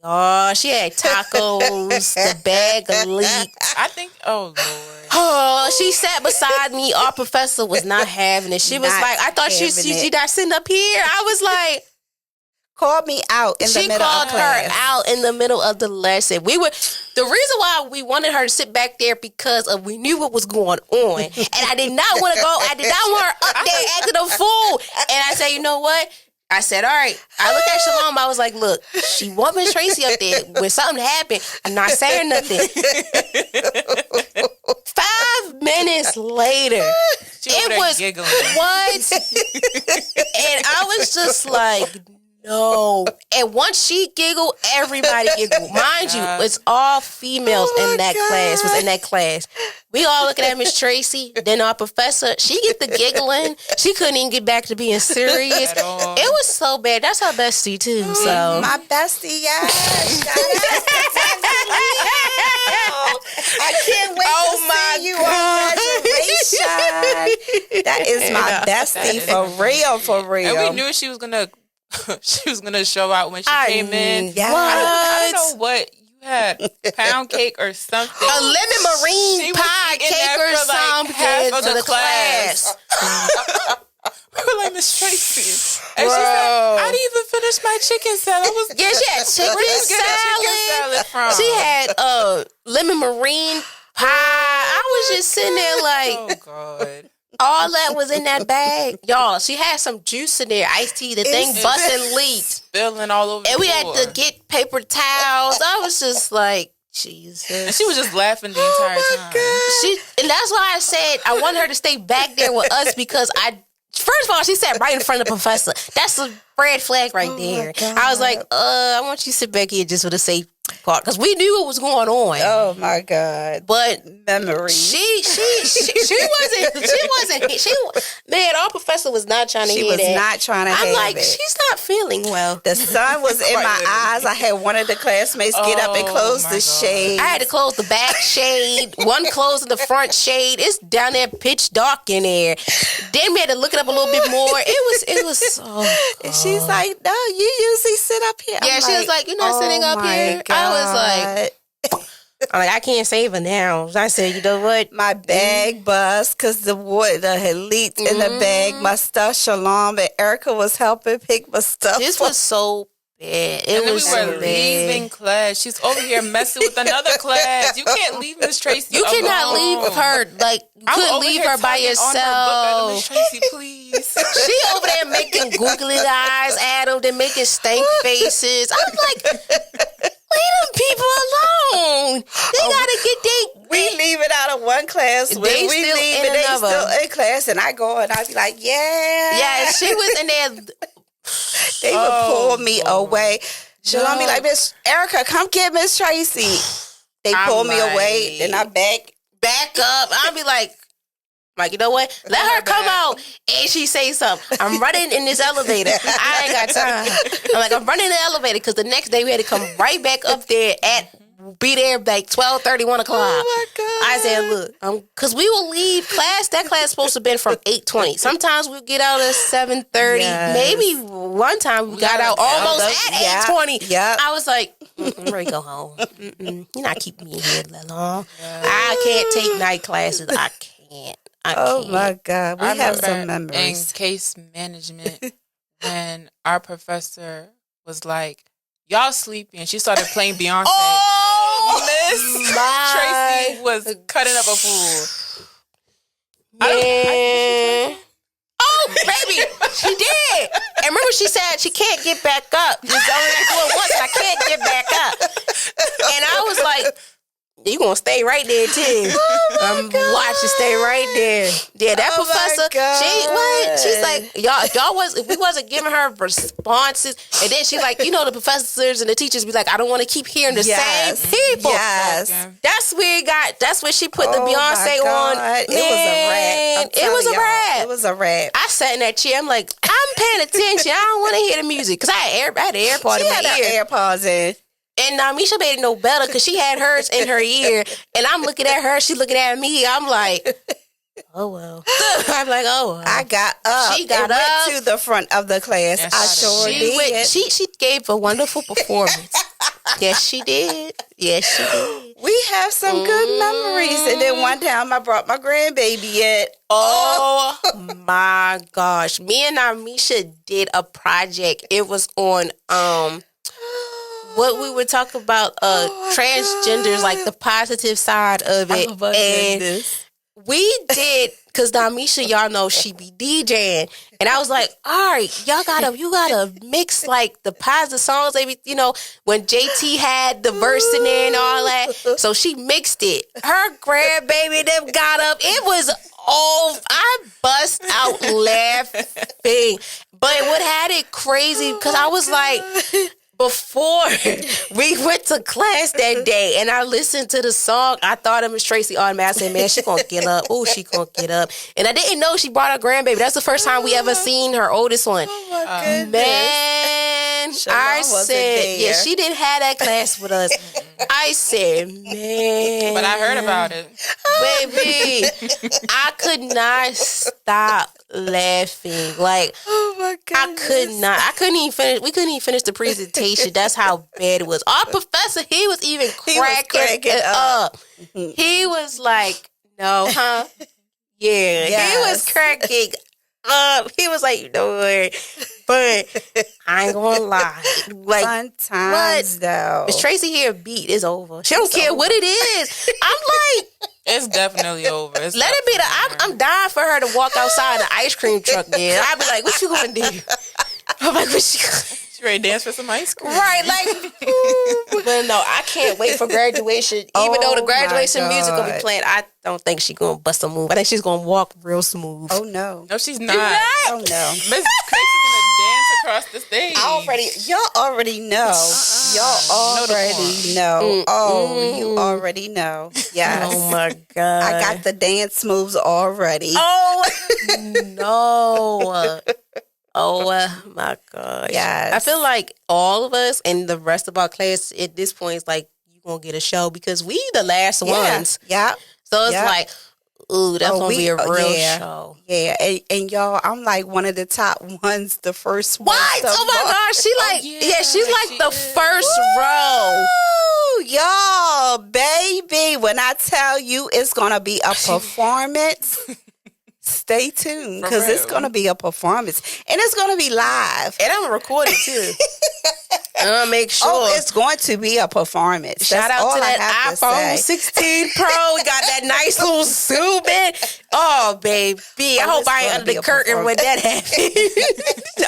Oh, she had tacos. The bag leaked. I think, oh, Lord. Oh, she sat beside me. Our professor was not having it. She was Not like, I thought she not sitting up here. I was like, called me out in the she middle called of her class. out in the middle of the lesson. The reason why we wanted her to sit back there because we knew what was going on. And I did not want to go. I did not want her up there acting a fool. And I said, you know what? I said, all right. I looked at Shalom. I was like, look, she want Miss Tracy up there. When something happened, I'm not saying nothing. 5 minutes later, it was giggling. What? And I was just like, no. And once she giggled, everybody giggled. Mind you, it's all females in that class. Was in that class. We all looking at Miss Tracy. Then our professor, she get the giggling. She couldn't even get back to being serious. It was so bad. That's her bestie too. So My bestie, yes. Shout out to I can't wait to see you on graduation. That is my bestie for real. And we knew she was gonna show out when she came in. Yes. I don't know what you had, pound cake or something. a lemon marine She was pie eating cake that or for, like, something half of to the the class. We were like, Miss Tracy. And she said, I didn't even finish my chicken salad. Yeah, she had chicken Where did you get the chicken salad from? She had lemon marine pie. I was just sitting there like, Oh, God. all that was in that bag. Y'all, she had some juice in there, iced tea. The thing busting leaked. Spilling all over And the we floor. had to get paper towels. I was just like, Jesus. And she was just laughing the entire time. And that's why I said I want her to stay back there with us because first of all, she sat right in front of the professor. That's a red flag right there. I was like, I want you to sit back here just for the safe part because we knew what was going on. Oh my God. But Memory. she wasn't. Man, our professor was not trying to She hear was that. not trying to I'm have like, it. she's not feeling well. The sun was in my eyes. I had one of the classmates get up and close my the God. shade. I had to close the back shade, one closing the front shade. It's down there pitch dark in there. Then we had to look it up a little bit more. It was And she's like, no, you usually sit up here. Yeah, she was like, you're not sitting up here. I I can't save her now. I said, you know what? My bag bust because the water had leaked in the bag. My stuff, Shalom and Erica was helping pick my stuff This up. was so bad. It And then was we so were bad. leaving class. She's over here messing with another class. You can't leave Miss Tracy You cannot alone. leave her. Like, you I'm couldn't over leave here her by tugging on her book. Miss yourself. Tracy, please. She over there making googly eyes at him, then making stank faces. I'm like, leave them people alone. They gotta get We leave it out of one class. When They we still leave in it, they another. still in class. And I go and I be like, yeah. Yeah, she was in there. They would pull me away. Shalom be No. like, Miss Erica, come get Miss Tracy. They I'm pull me like- away. Then I Back up. I'll be like, you know what? Let her come out and she say something. I'm running in this elevator. I ain't got time. I'm like, I'm running in the elevator because the next day we had to come right back up there be there like 12:30, 1 o'clock. Oh my God. I said, look, because we will leave class. That class supposed to have been from 8:20. Sometimes we'll get out at 7:30. Yes. Maybe one time we got out almost at 8:20. Yeah. I was like, I'm ready to go home. You're not keeping me here that long. I can't take night classes. I can't. Oh my God. We I have some remember memories. in case management when our professor was like, y'all sleepy, and she started playing Beyonce. Miss Tracy was cutting up a fool. Man. Oh, baby, she did. And remember, she said she can't get back up. Just only like do it once, and I can't get back up. And I was like, you gonna stay right there too. Watch you stay right there. Yeah, that professor. She's like, y'all we wasn't giving her responses, and then she like, the professors and the teachers be like, I don't want to keep hearing the same people. Yes. That's where she put the Oh Beyonce my on. God. Man, It was a wrap. It was a wrap. It was a wrap. I sat in that chair. I'm like, I'm paying attention. I don't want to hear the music because I had an AirPod in She my had ear. her AirPods in. And Misha made it no better because she had hers in her ear. And I'm looking at her. She looking at me. I'm like, oh, well. I'm like, oh, well. I got up. She got and up. went to the front of the class. Yes, I sure did. She gave a wonderful performance. Yes, she did. Yes, she did. We have some good memories. And then one time I brought my grandbaby in. Oh my gosh. Me and Amisha did a project. It was on what we would talk about transgenders, like the positive side of it. Oh my goodness. We did, because Damisha, y'all know she be DJing. And I was like, all right, you gotta mix like the positive songs. Maybe, when JT had the verse in there and all that. So she mixed it. Her grandbaby them got up. It was I bust out laughing. But what had it crazy, because I was like, before we went to class that day and I listened to the song, I thought of Miss Tracy automatically. I said, man, she gonna get up. Oh, she gonna get up. And I didn't know she brought her grandbaby. That's the first time we ever seen her oldest one. Oh my goodness. Man, Shalom I wasn't said, there. yeah, she didn't have that class with us. I said, man. But I heard about it. Baby, I could not stop laughing. Like, Oh my goodness. I couldn't even finish. We couldn't even finish the presentation. That's how bad it was. Our professor, he was even cracking it up. He was like, no, huh? Yeah. Yes. He was cracking up. He was like, no worry. But I ain't gonna lie. Like, Fun times, though. Miss Tracy here beat is over. She don't care what it is. I'm like, It's definitely over. It's let it be I'm dying for her to walk outside in the ice cream truck, man. I'd be like, what you gonna do? I'm like, what you gonna She ready to dance for some ice cream. Right, like, but no, I can't wait for graduation. Even though the graduation music will be playing, I don't think she's gonna bust a move. I think she's gonna walk real smooth. Oh no. No, she's not. Oh no. Miss Tracy's gonna dance across the stage. Y'all already know. Y'all already know. Oh, you already know. Yes. Oh my god, I got the dance moves already. Oh no. Oh my god. Yes. I feel like all of us and the rest of our class at this point is like, you gonna get a show because we the last ones. Yeah. So it's Yep. like, ooh, that's gonna be a real yeah. show. Yeah, and y'all, I'm like one of the top ones, the first one. What? Oh my gosh, she like yeah, she's like she the is. first row. Ooh, y'all, baby, when I tell you it's gonna be a performance, stay tuned For because it's real. gonna be a performance and it's gonna be live. And I'm recording too. I'm gonna make sure. Oh, it's going to be a performance. Shout That's out all to I that have to iPhone say. 16 Pro. We got that nice little zoom in. Oh, baby. I hope it's I ain't gonna under be the a curtain when that happened.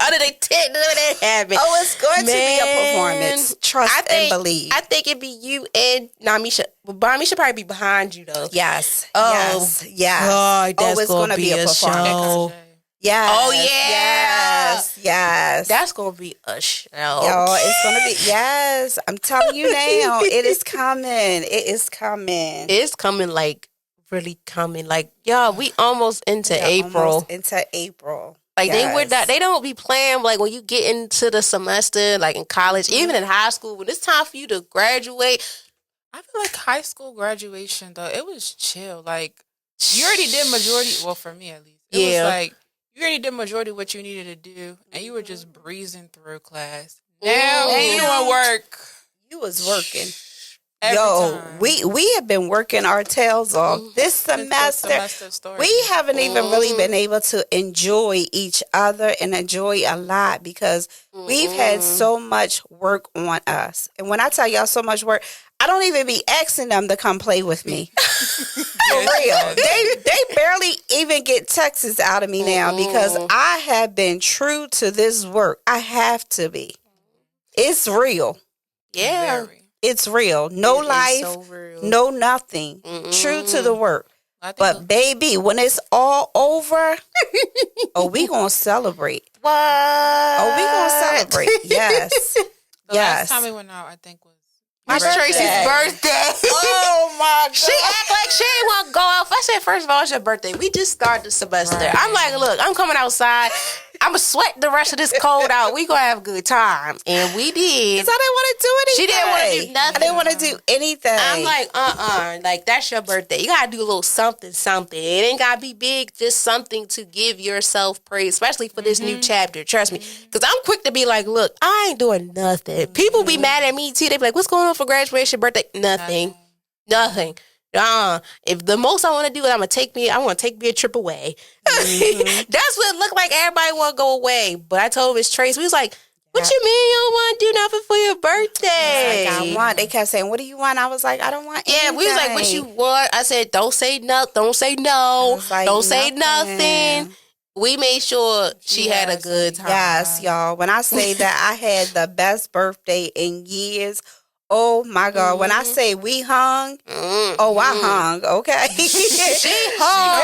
Under the tent when that happened. Oh, it's going to be a Man, performance. Trust and believe. I think it'd be you and Namisha. Well, Namisha probably be behind you though. Yes. Oh, yes. Yes. God, that's it's gonna gonna be a performance. show. Yes. Oh, yeah. Yes. Yes. That's gonna be a show. Y'all, it's gonna be yes. I'm telling you now, it is coming. It is coming. It's coming, like really coming. Like, y'all, we almost into Yeah, April. almost into April. Like Yes. they don't be playing like when you get into the semester, like in college, even in high school, when it's time for you to graduate. I feel like high school graduation though, it was chill. Like you already did majority. Well, for me at least, it Yeah. was like you already did majority of what you needed to do, and you were just breezing through class. Now you doing work. You was working. Every Yo, time. we have been working our tails off this Since the semester. started. We haven't even really been able to enjoy each other and enjoy a lot because we've had so much work on us. And when I tell y'all so much work, I don't even be asking them to come play with me. For real. They barely even get texts out of me now because I have been true to this work. I have to be. It's real. Yeah. Very. It's real. No It is life, so real. no nothing. True to the work. I think But baby, when it's all over, we gonna celebrate. What? We gonna celebrate. Yes. the yes. last time we went out, I think was My your Tracy's birthday. Oh my She act like she ain't want to go out. I said, first of all, it's your birthday. We just started the semester. I'm like, look, I'm coming outside. I'm gonna sweat the rest of this cold out. We gonna have a good time, and we did. Because I didn't want to do anything. She didn't want to do nothing. I didn't want to do anything. I'm like, like that's your birthday. You gotta do a little something. It ain't gotta be big. Just something to give yourself praise, especially for this new chapter. Trust me, because I'm quick to be like, look, I ain't doing nothing. People be mad at me too. They be like, what's going on for graduation, birthday? Nothing. If the most I want to do is I want to take me a trip away. That's what it looked like. Everybody want to go away, but I told Miss Trace, we was like, what you mean you don't want to do nothing for your birthday? Like, I want. They kept saying, what do you want? I was like, I don't want anything. Yeah, we was like, what you want? I said, don't say no. Don't say no. Like, don't say nothing. We made sure she had a good time. Yes, y'all. When I say that I had the best birthday in years, oh my God. When I say we hung, I hung, okay? She hung.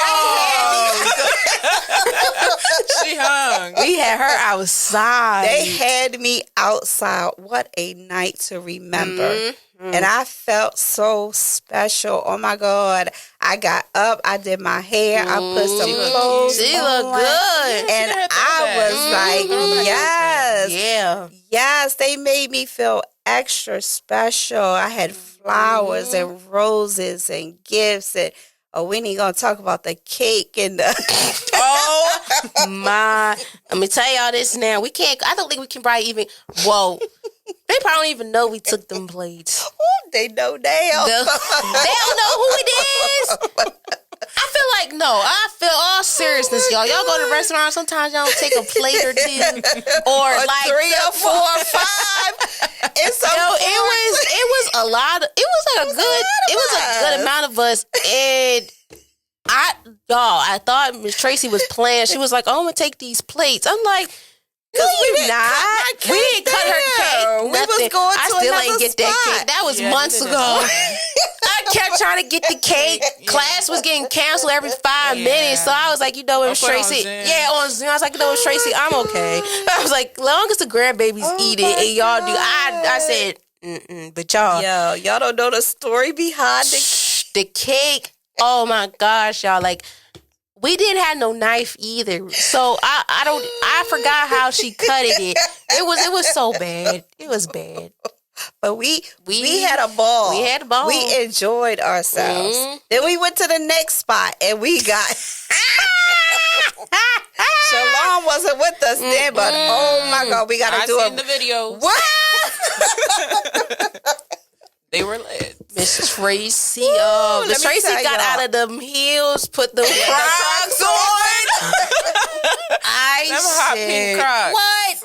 She hung. We had her outside. They had me outside. What a night to remember. And I felt so special. Oh my God. I got up. I did my hair. I put some clothes on. She looked good. And I was like, yes. Yeah. Yes, they made me feel extra special. I had flowers and roses and gifts. And we ain't going to talk about the cake and the... Oh, my. Let me tell y'all this now. I don't think we can probably even... Whoa. They probably don't even know we took them plates. Ooh, they know now. They don't know who it is. I feel all seriousness, y'all. Y'all go to the restaurant, sometimes y'all don't take a plate or two. Or like 3 or 4 or 5. It was a lot of, it was a good amount of us. And I thought Miss Tracy was playing. She was like, oh, I'm going to take these plates. I'm like, because we didn't cut her cake. We was going to I still another ain't get that spot. cake. That was months ago. I kept trying to get the cake. Class was getting canceled every 5 minutes. So I was like, Miss Tracy. On Zoom. I was like, Miss Tracy, I'm okay. I was like, long as the grandbabies eat it and y'all do. I said, but y'all. Y'all don't know the story behind the cake. Oh my gosh, y'all. Like, we didn't have no knife either. So I forgot how she cut it. It was so bad. It was bad. But we had a ball. We had a ball. We enjoyed ourselves. Then we went to the next spot and we got Shalom wasn't with us then, but oh my God, we gotta do seen the video. What? They were lit. Miss Tracy, Miss Tracy got out of them heels, put the Crocs on. Them hot pink Crocs. What?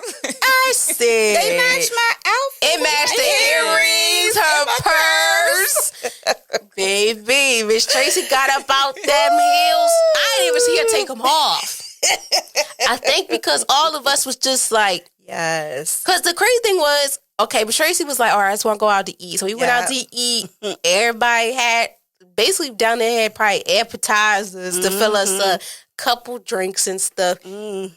I said They matched my outfit. It matched the earrings, her purse. Baby, Miss Tracy got up out them heels. I didn't even see her take them off. I think because all of us was just like, yes. Because the crazy thing was, okay, but Tracy was like, all right, I just want to go out to eat. So we went out to eat. Everybody had, basically down there had probably appetizers to fill us a couple drinks and stuff. Then,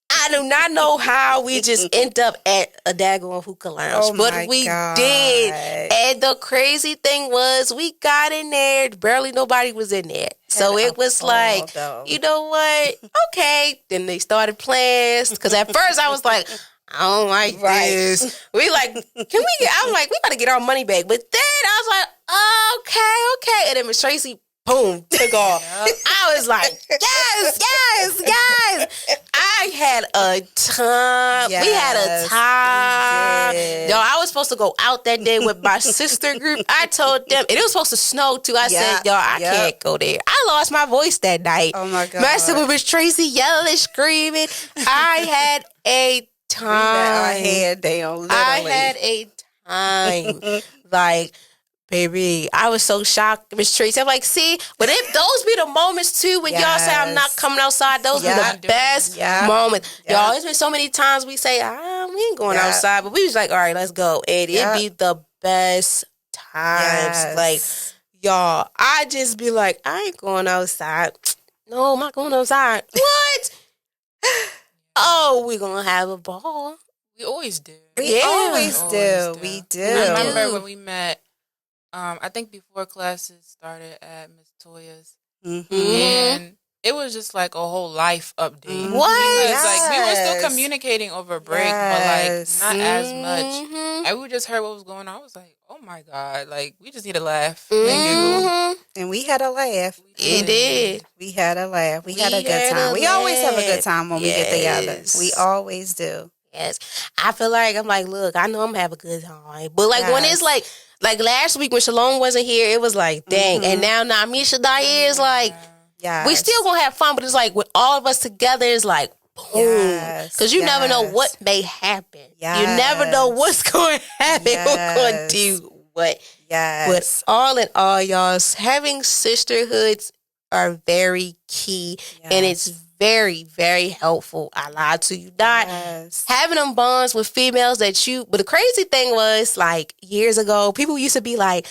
I do not know how we just end up at a daggone hookah lounge. But we did. And the crazy thing was, we got in there, barely nobody was in there. So it was like, you know what? Okay. Then they started playing. Because at first I was like, I don't like this. We like, I'm like, we got to get our money back. But then I was like, okay. And then Miss Tracy, boom, took off. I was like, yes. I had a time. We had a time. Yo, I was supposed to go out that day with my sister group. I told them, and it was supposed to snow too. I said, yo, I can't go there. I lost my voice that night. Oh my God. Messing with Miss Tracy, yelling, screaming. I had a time. Our head down, literally. I had a time. Like, baby, I was so shocked, Miss Tracy. I'm like, see, but if those be the moments too when y'all say I'm not coming outside, those be the best moments. Y'all, it's been so many times we say, we ain't going outside, but we was like, all right, let's go. And it'd be the best times. Like, y'all, I just be like, I ain't going outside. No, I'm not going outside. What? Oh, we gonna have a ball. We always do. We always do. We do. I remember when we met, I think before classes started at Miss Toya's. And it was just like a whole life update. What? Because like we were still Yes. communicating over break, Yes. but like not as much. Mhm. And we just heard what was going on. I was like, oh my God, like we just need to laugh and giggle. Mhm. And we had a laugh. It did. We had a laugh. We had a good had time. a We always have a laugh. good time when we get together. Yes. We always do. Yes. I feel like I'm like, look, I know I'm gonna have a good time. But like when it's Yes. like last week when Shalom wasn't here, it was like, dang. And now Namisha Daya is like, Yeah. we still gonna have fun, but it's like with all of us together, it's like boom. Yes, Because you never know yes. what may happen. You Yes. never know what's going to happen. Who's going to Yes. do what. Yes. But all in all, y'all, having sisterhoods are very key. And it's very, very helpful. I lied to you not. Yes. Having them bonds with females that you, but the crazy thing was, like, years ago, people used to be like,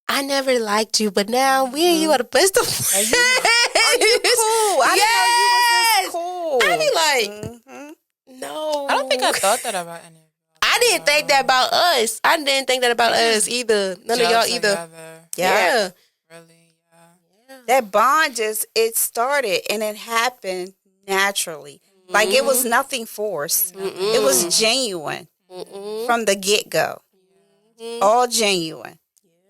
I never liked you, but now me and you are the best of friends. Are you cool? I Yes. didn't know you was this cool. I be like, no. I don't think I thought that about any of you. I didn't think that about us. I didn't think that about us either. None of y'all either. Together. Yeah. Really, yeah. That bond it started and it happened naturally. Like it was nothing forced. It was genuine from the get-go. All genuine.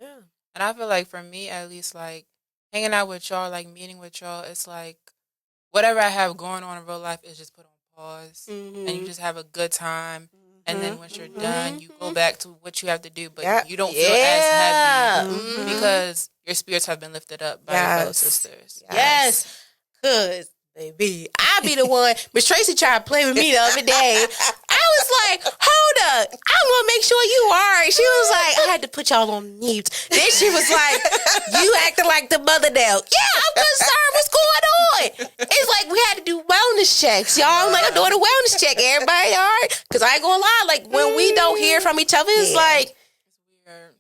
Yeah. And I feel like for me, at least, like hanging out with y'all, like meeting with y'all, it's like whatever I have going on in real life is just put on pause, and you just have a good time. And then once you're done, you go back to what you have to do, but Yep. you don't feel as heavy Mhm. because your spirits have been lifted up by your fellow sisters. Yes. Cause baby, I be the one. Miss Tracy tried to play with me the other day. I was like, hold up, I want to make sure you are. She was like, I had to put y'all on mute. Then she was like, you acting like the mother now. Yeah, I'm concerned. What's going on? It's like we had to do wellness checks, y'all. I'm like, I'm doing a wellness check. Everybody all right? Cause I ain't gonna lie, like when we don't hear from each other, it's like,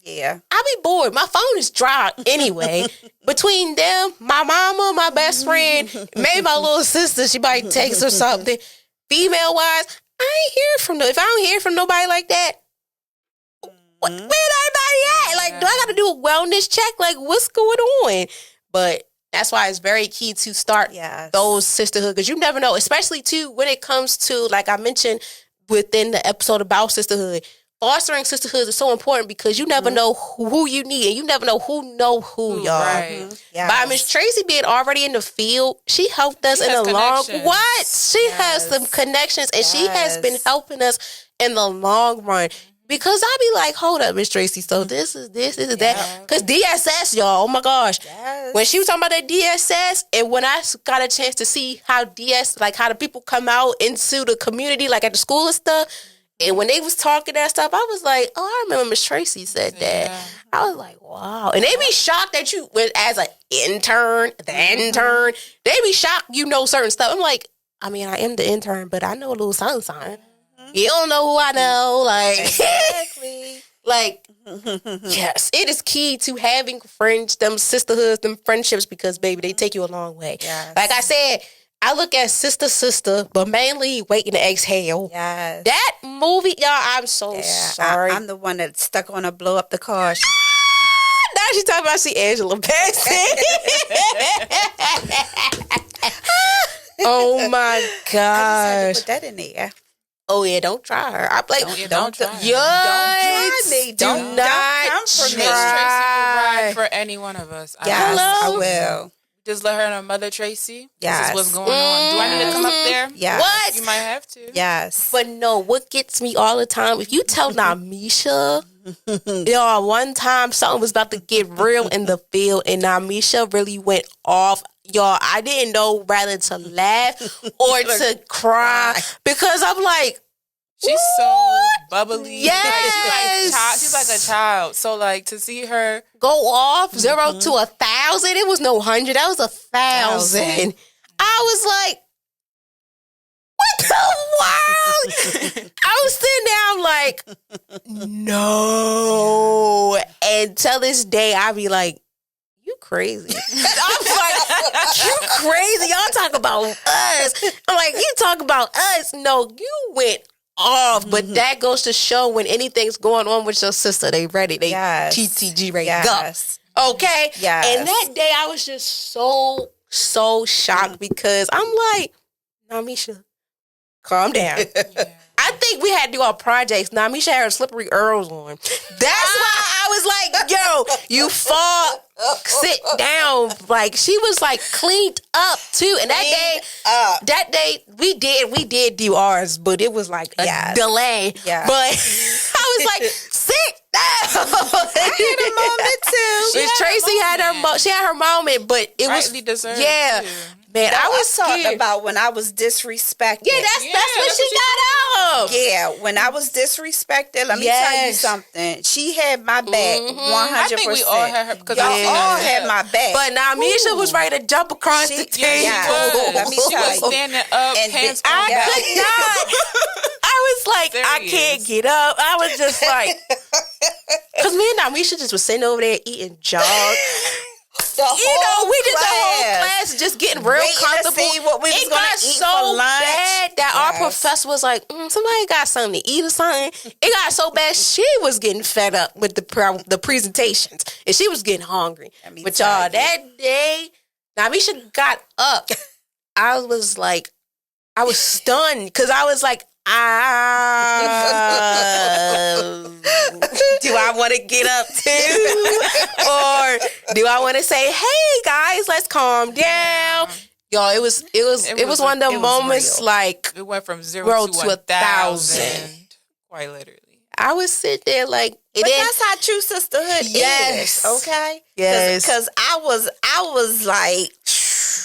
Yeah. I be bored. My phone is dry anyway. Between them, my mama, my best friend, maybe my little sister, she might text or something. Female wise, I ain't hear from no. If I don't hear from nobody like that, where everybody at? Like, do I got to do a wellness check? Like, what's going on? But that's why it's very key to start those sisterhood, because you never know, especially too when it comes to, like I mentioned within the episode about sisterhood. Fostering sisterhood is so important because you never know who you need, and you never know who, y'all. Right. By Miss Tracy being already in the field, she helped us in the long. connections. What? She has some connections, and she has been helping us in the long run. Because I be like, hold up, Miss Tracy. So this is that. Because DSS, y'all. Oh my gosh. Yes. When she was talking about that DSS, and when I got a chance to see how how the people come out into the community, like at the school and stuff. And when they was talking that stuff, I was like, oh, I remember Miss Tracy said that. Yeah. I was like, wow. And they be shocked that you, as an intern, they be shocked you know certain stuff. I'm like, I mean, I am the intern, but I know a little something. You don't know who I know. Like, Exactly. like, yes, it is key to having friends, them sisterhoods, them friendships, because, baby, they take you a long way. Yes. Like I said, I look at sister, but mainly Waiting to Exhale. Yes. That movie, y'all, I'm so sorry. I'm the one that's stuck on a blow up the car. Now she's talking about see Angela Bassett. Oh my I just had gosh. to put that in there. Oh yeah, don't try her. I'm like, Don't try. yes, Don't try me. do Don't not come for Miss me. Tracy will try. ride for any one of us. Yes, Hello? I will. Just let her know, Mother Tracy. Yes. This is what's going on. Do I need to come up there? Yes. What? You might have to. Yes. But no, what gets me all the time, if you tell Namisha, y'all, one time something was about to get real in the field, and Namisha really went off. Y'all, I didn't know whether to laugh or to cry, because I'm like, She's so bubbly. Yes. Like, she's like a child. So like to see her, go off 0 to 1,000. It was no 100. That was 1,000. I was like, what the world? I was sitting there, I'm like, no. And till this day, I be like, you crazy. I'm like, you crazy. Y'all talk about us. I'm like, you talk about us. No, you went off. But that goes to show when anything's going on with your sister, they ready. They TTG ready to go. Okay? Yes. And that day, I was just so so shocked because I'm like, Namisha, calm down. Yeah. I think we had to do our projects. Namisha had her slippery Earls on. That's why I was like, yo, you fall, sit down. Like, she was like cleaned up too. And that day we did do ours, but it was like a delay. Yeah. But I was like, sit down. I had a moment too. Miss Tracy had her moment, but it was rightly deserved. Yeah. Too. Man, I was talking scared about when I was disrespected. Yeah, that's what she got out of. Yeah, when I was disrespected, let me tell you something. She had my back 100%. I think we all had her because y'all all had my back. But Namisha was ready to jump across the table. Let me she tell was you. standing up, And hands I on could not. I was like, I can't get up. I was just like, because me and Namisha just was sitting over there eating jog. We did the whole class just getting real comfortable. See what we was gonna eat so for lunch. bad that our professor was like, somebody got something to eat or something. It got so bad she was getting fed up with the presentations and she was getting hungry. But y'all, that day, Namisha got up. I was like, I was stunned because I was like, do I want to get up too? Or do I want to say, hey guys, let's calm down? Y'all, it was one of the moments real. Like it went from zero to 1,000. Quite literally. I was sitting there like, but that's how true sisterhood is. Okay? Yes. Because I was like,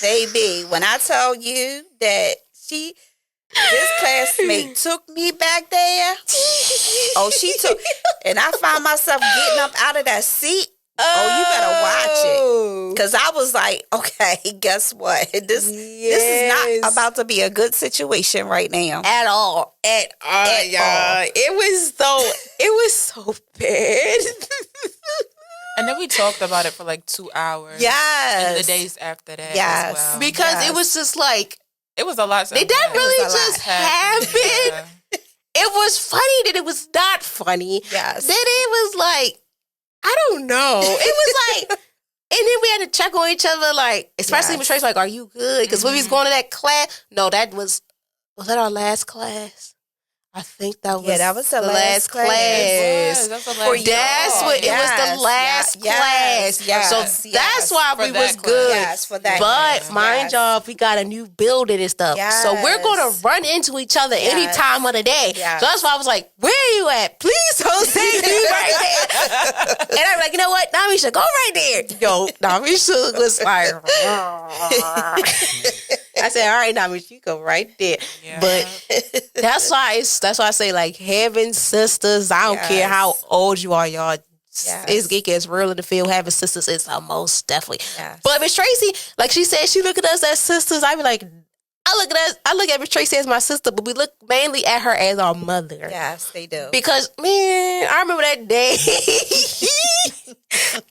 baby, when I tell you that this classmate took me back there. She took, and I found myself getting up out of that seat. You better watch it. Because I was like, okay, guess what? This is not about to be a good situation right now. At all, y'all. It was so bad. And then we talked about it for like 2 hours. Yes. And the days after that as well. Because it was just like, it was a lot. Did that really just happen? Yeah. It was funny that it was not funny. Yes. Then it was like, I don't know. It was like, and then we had to check on each other, like, especially Miss Tracy, like, are you good? Because when we was going to that class, no, was that our last class? I think that was the last class. It was the last class. So that's why we was good. Yes, for that. But mind y'all, we got a new building and stuff. Yes. So we're gonna run into each other any time of the day. Yes. So that's why I was like, where are you at? Please don't say me right there. And I'm like, you know what? Namisha, go right there. Yo, Namisha was like, I said, all right, Namisha, you go right there. Yeah. But that's why I say, like, having sisters, I don't care how old you are, y'all. It gets real in the field. Having sisters is most definitely. Yes. But Miss Tracy, like she said, she look at us as sisters. I be like, I look at Miss Tracy as my sister, but we look mainly at her as our mother. Yes, they do. Because, man, I remember that day.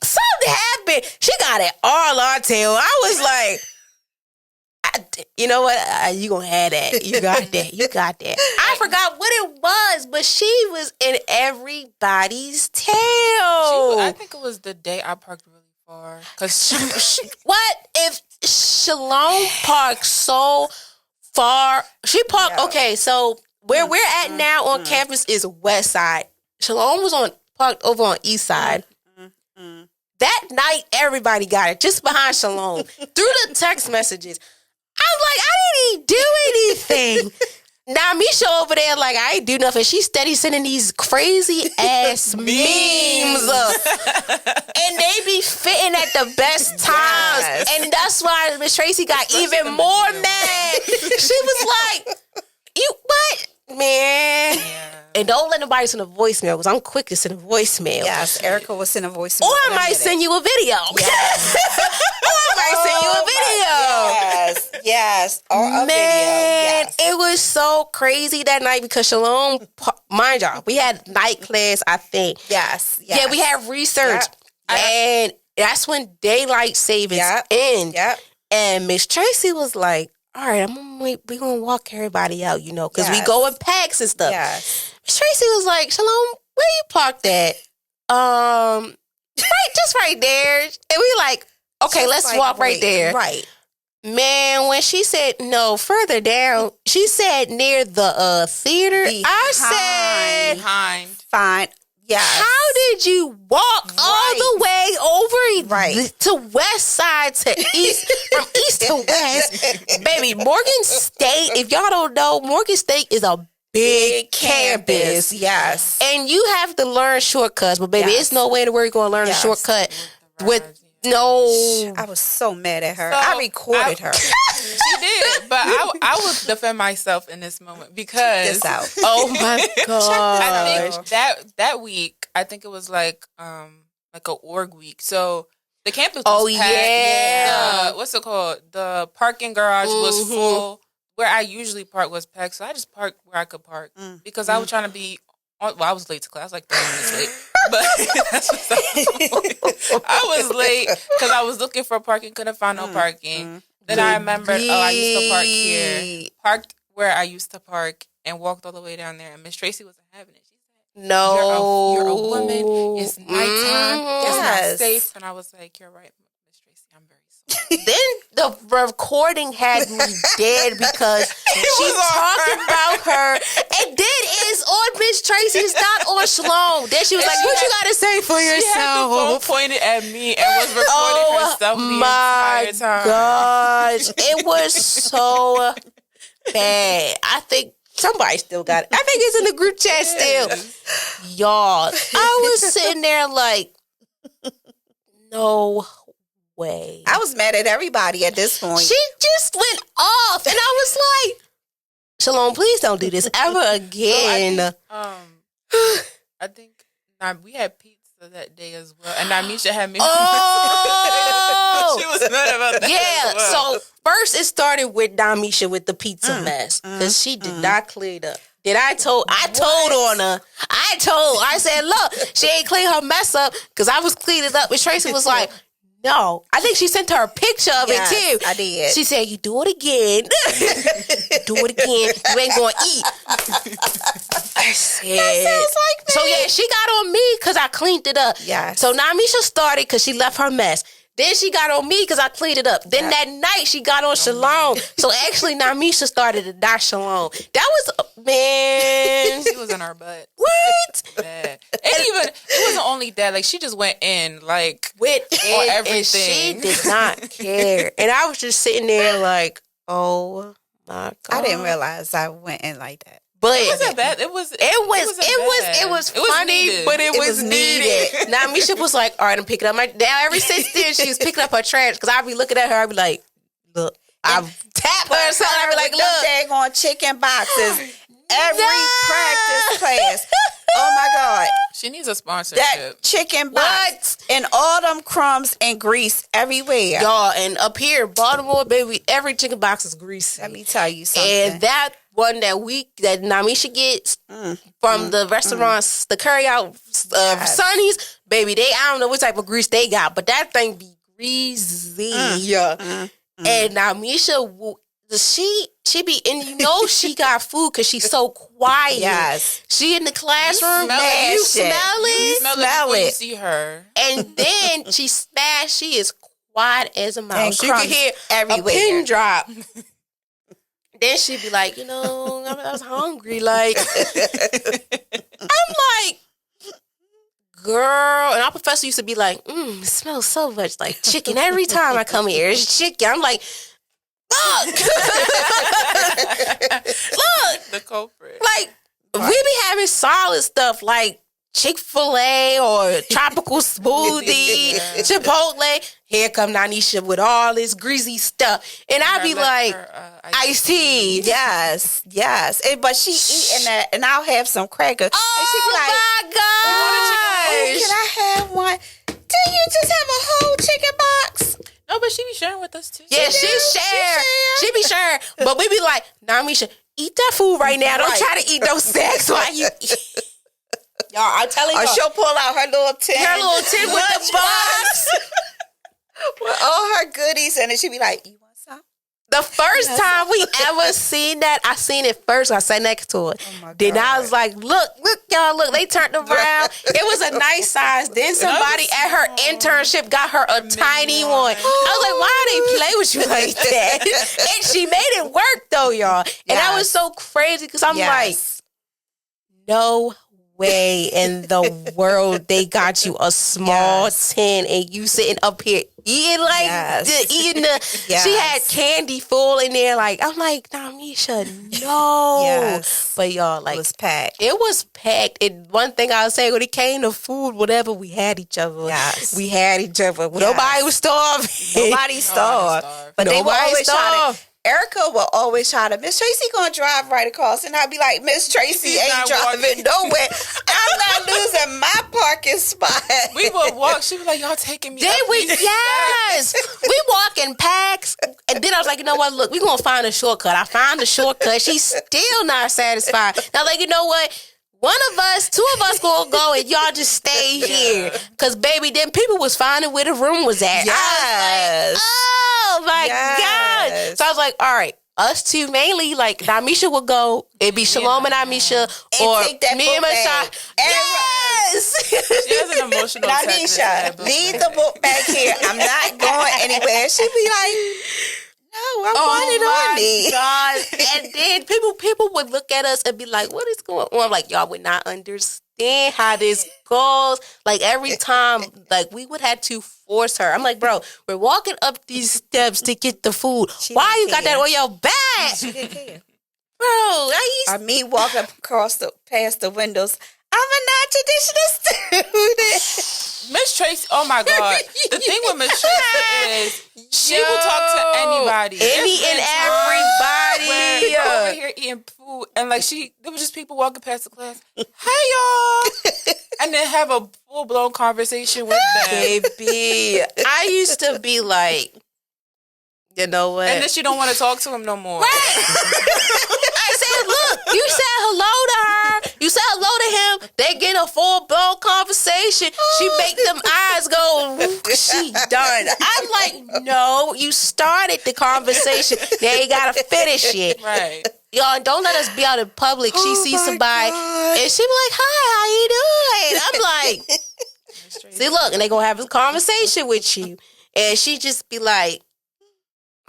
Something happened. She got it all on tail. I was like, you know what? You gonna have that. You got that. You got that. I forgot what it was, but she was in everybody's tail. I think it was the day I parked really far. Cause what if Shalom parked so far? She parked. Okay, so where we're at now on campus is west side. Shalom was parked over on east side. That night, everybody got it just behind Shalom through the text messages. I'm like, I didn't even do anything. Now, Misha over there, like, I ain't do nothing. She's steady sending these crazy ass memes. And they be fitting at the best times. Yes. And that's why Miss Tracy got even more mad. She was like, you what? Man. Yeah. And don't let nobody send a voicemail because I'm quick to send a voicemail. Yes, Erica will send a voicemail. Or I might send you a video. Yes. Send you a video. Yes. Or a video. Yes. It was so crazy that night because Shalom, mind y'all, we had night class, I think. Yes. Yeah, we had research. Yep. And that's when daylight savings end. Yep. And Miss Tracy was like, all right, we're going to walk everybody out, you know, because we go in packs and stuff. Yes. Miss Tracy was like, Shalom, where you parked at? Just right there. And we like, okay, let's walk right there. Right. Man, when she said no, further down, she said near the theater. I said Behind. Fine. Yeah. How did you walk all the way over to west side to east, from east to west? Baby, Morgan State, if y'all don't know, Morgan State is a big campus. Yes. And you have to learn shortcuts. But baby, it's no way in the world you're going to learn a shortcut with no. I was so mad at her. So, I recorded her. She did, but I will defend myself in this moment because oh my god! I think that week, I think it was like a org week. So the campus was packed. What's it called? The parking garage was full. Where I usually park was packed, so I just parked where I could park because I was trying to be. Well, I was late to class, like 30 minutes late. But that's what I was late because I was looking for parking, couldn't find no parking. Then I remembered, I used to park here. Parked where I used to park and walked all the way down there. And Miss Tracy wasn't having it. She said, no. You're a woman. It's nighttime. It's not safe. And I was like, you're right, Miss Tracy. I'm very sorry. Then the recording had me dead because she's talking about her. And then it's on Miss Tracy. It's not on Shalom. Then she was like, what you got to say for yourself? She had the phone pointed at me and was recording herself the entire time. Gosh. It was so bad. I think somebody still got it. I think it's in the group chat still. Y'all, I was sitting there like, no way. I was mad at everybody at this point. She just went off, and I was like, Shalom, please don't do this ever again. I think we had pizza that day as well, and Namisha had me. Oh, she was mad about that. Yeah. As well. So first, it started with Namisha with the pizza mess because she did not clean it up. I told on her. I said, look, she ain't clean her mess up because I was cleaning up, and Tracy was like, no. I think she sent her a picture of it too. I did. She said, you do it again. Do it again. You ain't going to eat. I said. That sounds like me. So yeah, she got on me because I cleaned it up. Yeah. So Namisha started because she left her mess. Then she got on me because I cleaned it up. Then that night she got on Shalom. So actually Namisha started to die Shalom. That was, man. She was in our butt. What? Bad. It wasn't only that. Like, she just went in, like, with on everything. And she did not care. And I was just sitting there like, oh my God. I didn't realize I went in like that. But it wasn't bad. It was funny, needed. but it was needed. Now Misha was like, all right, I'm picking up my. Now ever since then, she was picking up her trash because I'd be looking at her. I'd be like, look, I tap her or something. I'd be like, look, daggone chicken boxes every practice class. Oh my God, she needs a sponsorship. That chicken box and all them crumbs and grease everywhere, y'all. And up here, in Baltimore, baby, every chicken box is greasy. Let me tell you something. And that one that Namisha gets from the restaurants, the curry out Sonny's, baby, I don't know what type of grease they got, but that thing be greasy. And Namisha, she be, and you know she got food because she's so quiet. Yes. She in the classroom, you smell it. You smell it. You see her. And then she is quiet as a mouse. And you can hear everywhere. A pin drop. Then she'd be like, I was hungry. Like, I'm like, girl. And our professor used to be like, it smells so much like chicken every time I come here. It's chicken. I'm like, look. Look. The culprit. Like, we be having solid stuff like Chick-fil-A or tropical smoothie, Chipotle. Here come Nanisha with all this greasy stuff. And I be like, iced tea. Yes. But she eating that, and I'll have some crackers. Oh, and she be like, my gosh. Can I have one? Did you just have a whole chicken box? No, but she be sharing with us too. Yeah, she be sharing. But we be like, Namisha, eat that food right now. Don't try to eat those snacks while you eat. Y'all, I'm telling you. Or she'll pull out her little tin. With the box. With all her goodies, and then she be like, you want some? The first time we ever seen that, I seen it first. I sat next to it. Oh my God. Then I was like, look, y'all, look. They turned around. It was a nice size. Then somebody at her internship got her a tiny one. I was like, why they play with you like that? And she made it work though, y'all. And that was so crazy because I'm like, no way in the world they got you a small tin and you sitting up here eating eating the she had candy full in there. Like, I'm like, Namisha, no. But y'all, like, it was packed. And one thing I was saying, when it came to food, whatever, we had each other. We had each other. Nobody was starving. Nobody starved. But they were always starving. Erica will always try to, Miss Tracy gonna drive right across, and I'll be like, Miss Tracy ain't driving nowhere. I'm not losing my parking spot. We would walk. She was like, y'all taking me. Yes. We walk in packs. And then I was like, you know what? Look, we gonna find a shortcut. I found the shortcut. She's still not satisfied. Now, like, you know what? Two of us gonna go and y'all just stay here. Cause baby, then people was finding where the room was at. I was like, oh my God. So I was like, all right, us two mainly, like Namisha would go. It'd be Shalom and Namisha, or me and Masha. Yes. She has an emotional Namisha, leave the book back here. I'm not going anywhere. She'd be like, no, I want it on me. God. And then people would look at us and be like, what is going on? Like, y'all would not understand how this goes. Like, every time, like, we would have to force her. I'm like, bro, we're walking up these steps to get the food. Why you got that on your back? She didn't care. Bro, me walking past the windows. I'm a non-traditional student. Miss Tracy, oh my God. The thing with Miss Tracy is she will talk to anybody. Any and everybody. We're over here eating food. And like there was just people walking past the class. Hey y'all. And then have a full-blown conversation with them. Baby. I used to be like, you know what? And then she don't want to talk to him no more. Right. I said, look, you said hello to her. You said hello to him. They get a full-blown conversation. She make them eyes go, she done. I'm like, no, you started the conversation. Now you got to finish it. Right. Y'all, don't let us be out in public. She sees somebody, and she be like, hi, how you doing? I'm like, see, look, and they going to have a conversation with you. And she just be like,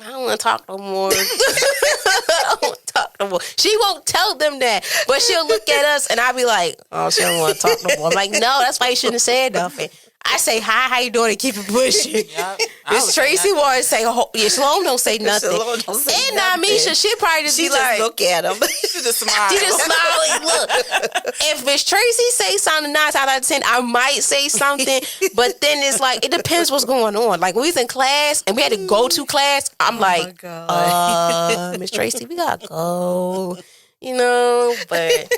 I don't want to talk no more. I don't want to talk no more. She won't tell them that, but she'll look at us and I'll be like, oh, she don't want to talk no more. I'm like, no, that's why you shouldn't have said nothing. I say, hi, how you doing? And keep it pushing. Yep. Miss Tracy want to say, Shalom don't say nothing. Don't say and nothing. Namisha, she'll probably just be like, look at him. She just smile. She just smile. Look, if Miss Tracy say something 9 out of 10, I might say something, but then it's like, it depends what's going on. Like, when we was in class and we had to go to class, I'm like, Miss Tracy, we gotta go. You know, but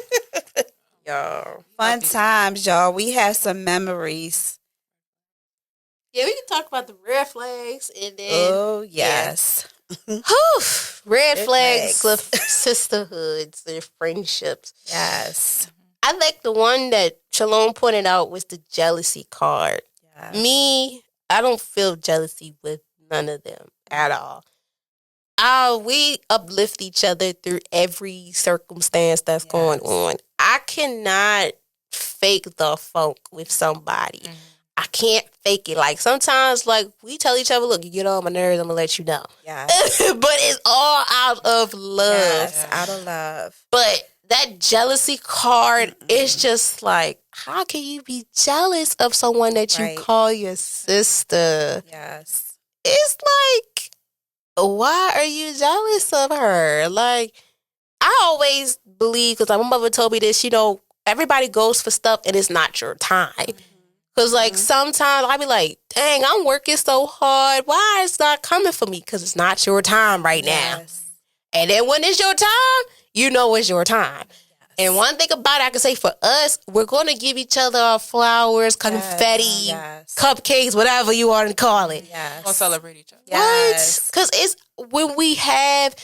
y'all. Fun times, y'all. We have some memories. Yeah, we can talk about the red flags and then. Oh, yes. Red flags of sisterhoods and friendships. Yes. I like the one that Shalom pointed out was the jealousy card. Yes. Me, I don't feel jealousy with none of them at all. We uplift each other through every circumstance that's going on. I cannot fake the funk with somebody. Mm-hmm. I can't fake it. Like, sometimes, like, we tell each other, look, you get on my nerves, I'm going to let you know. Yes. But it's all out of love. Yes, out of love. But that jealousy card is just like, how can you be jealous of someone that you call your sister? Yes. It's like, why are you jealous of her? Like, I always believe, because my mother told me this, you know, everybody goes for stuff and it's not your time. Because, like, sometimes I be like, dang, I'm working so hard. Why is it not coming for me? Because it's not your time right now. And then when it's your time, you know it's your time. And one thing about it, I can say for us, we're going to give each other our flowers, confetti, cupcakes, whatever you want to call it. We're going to celebrate each other. What? Because it's when we have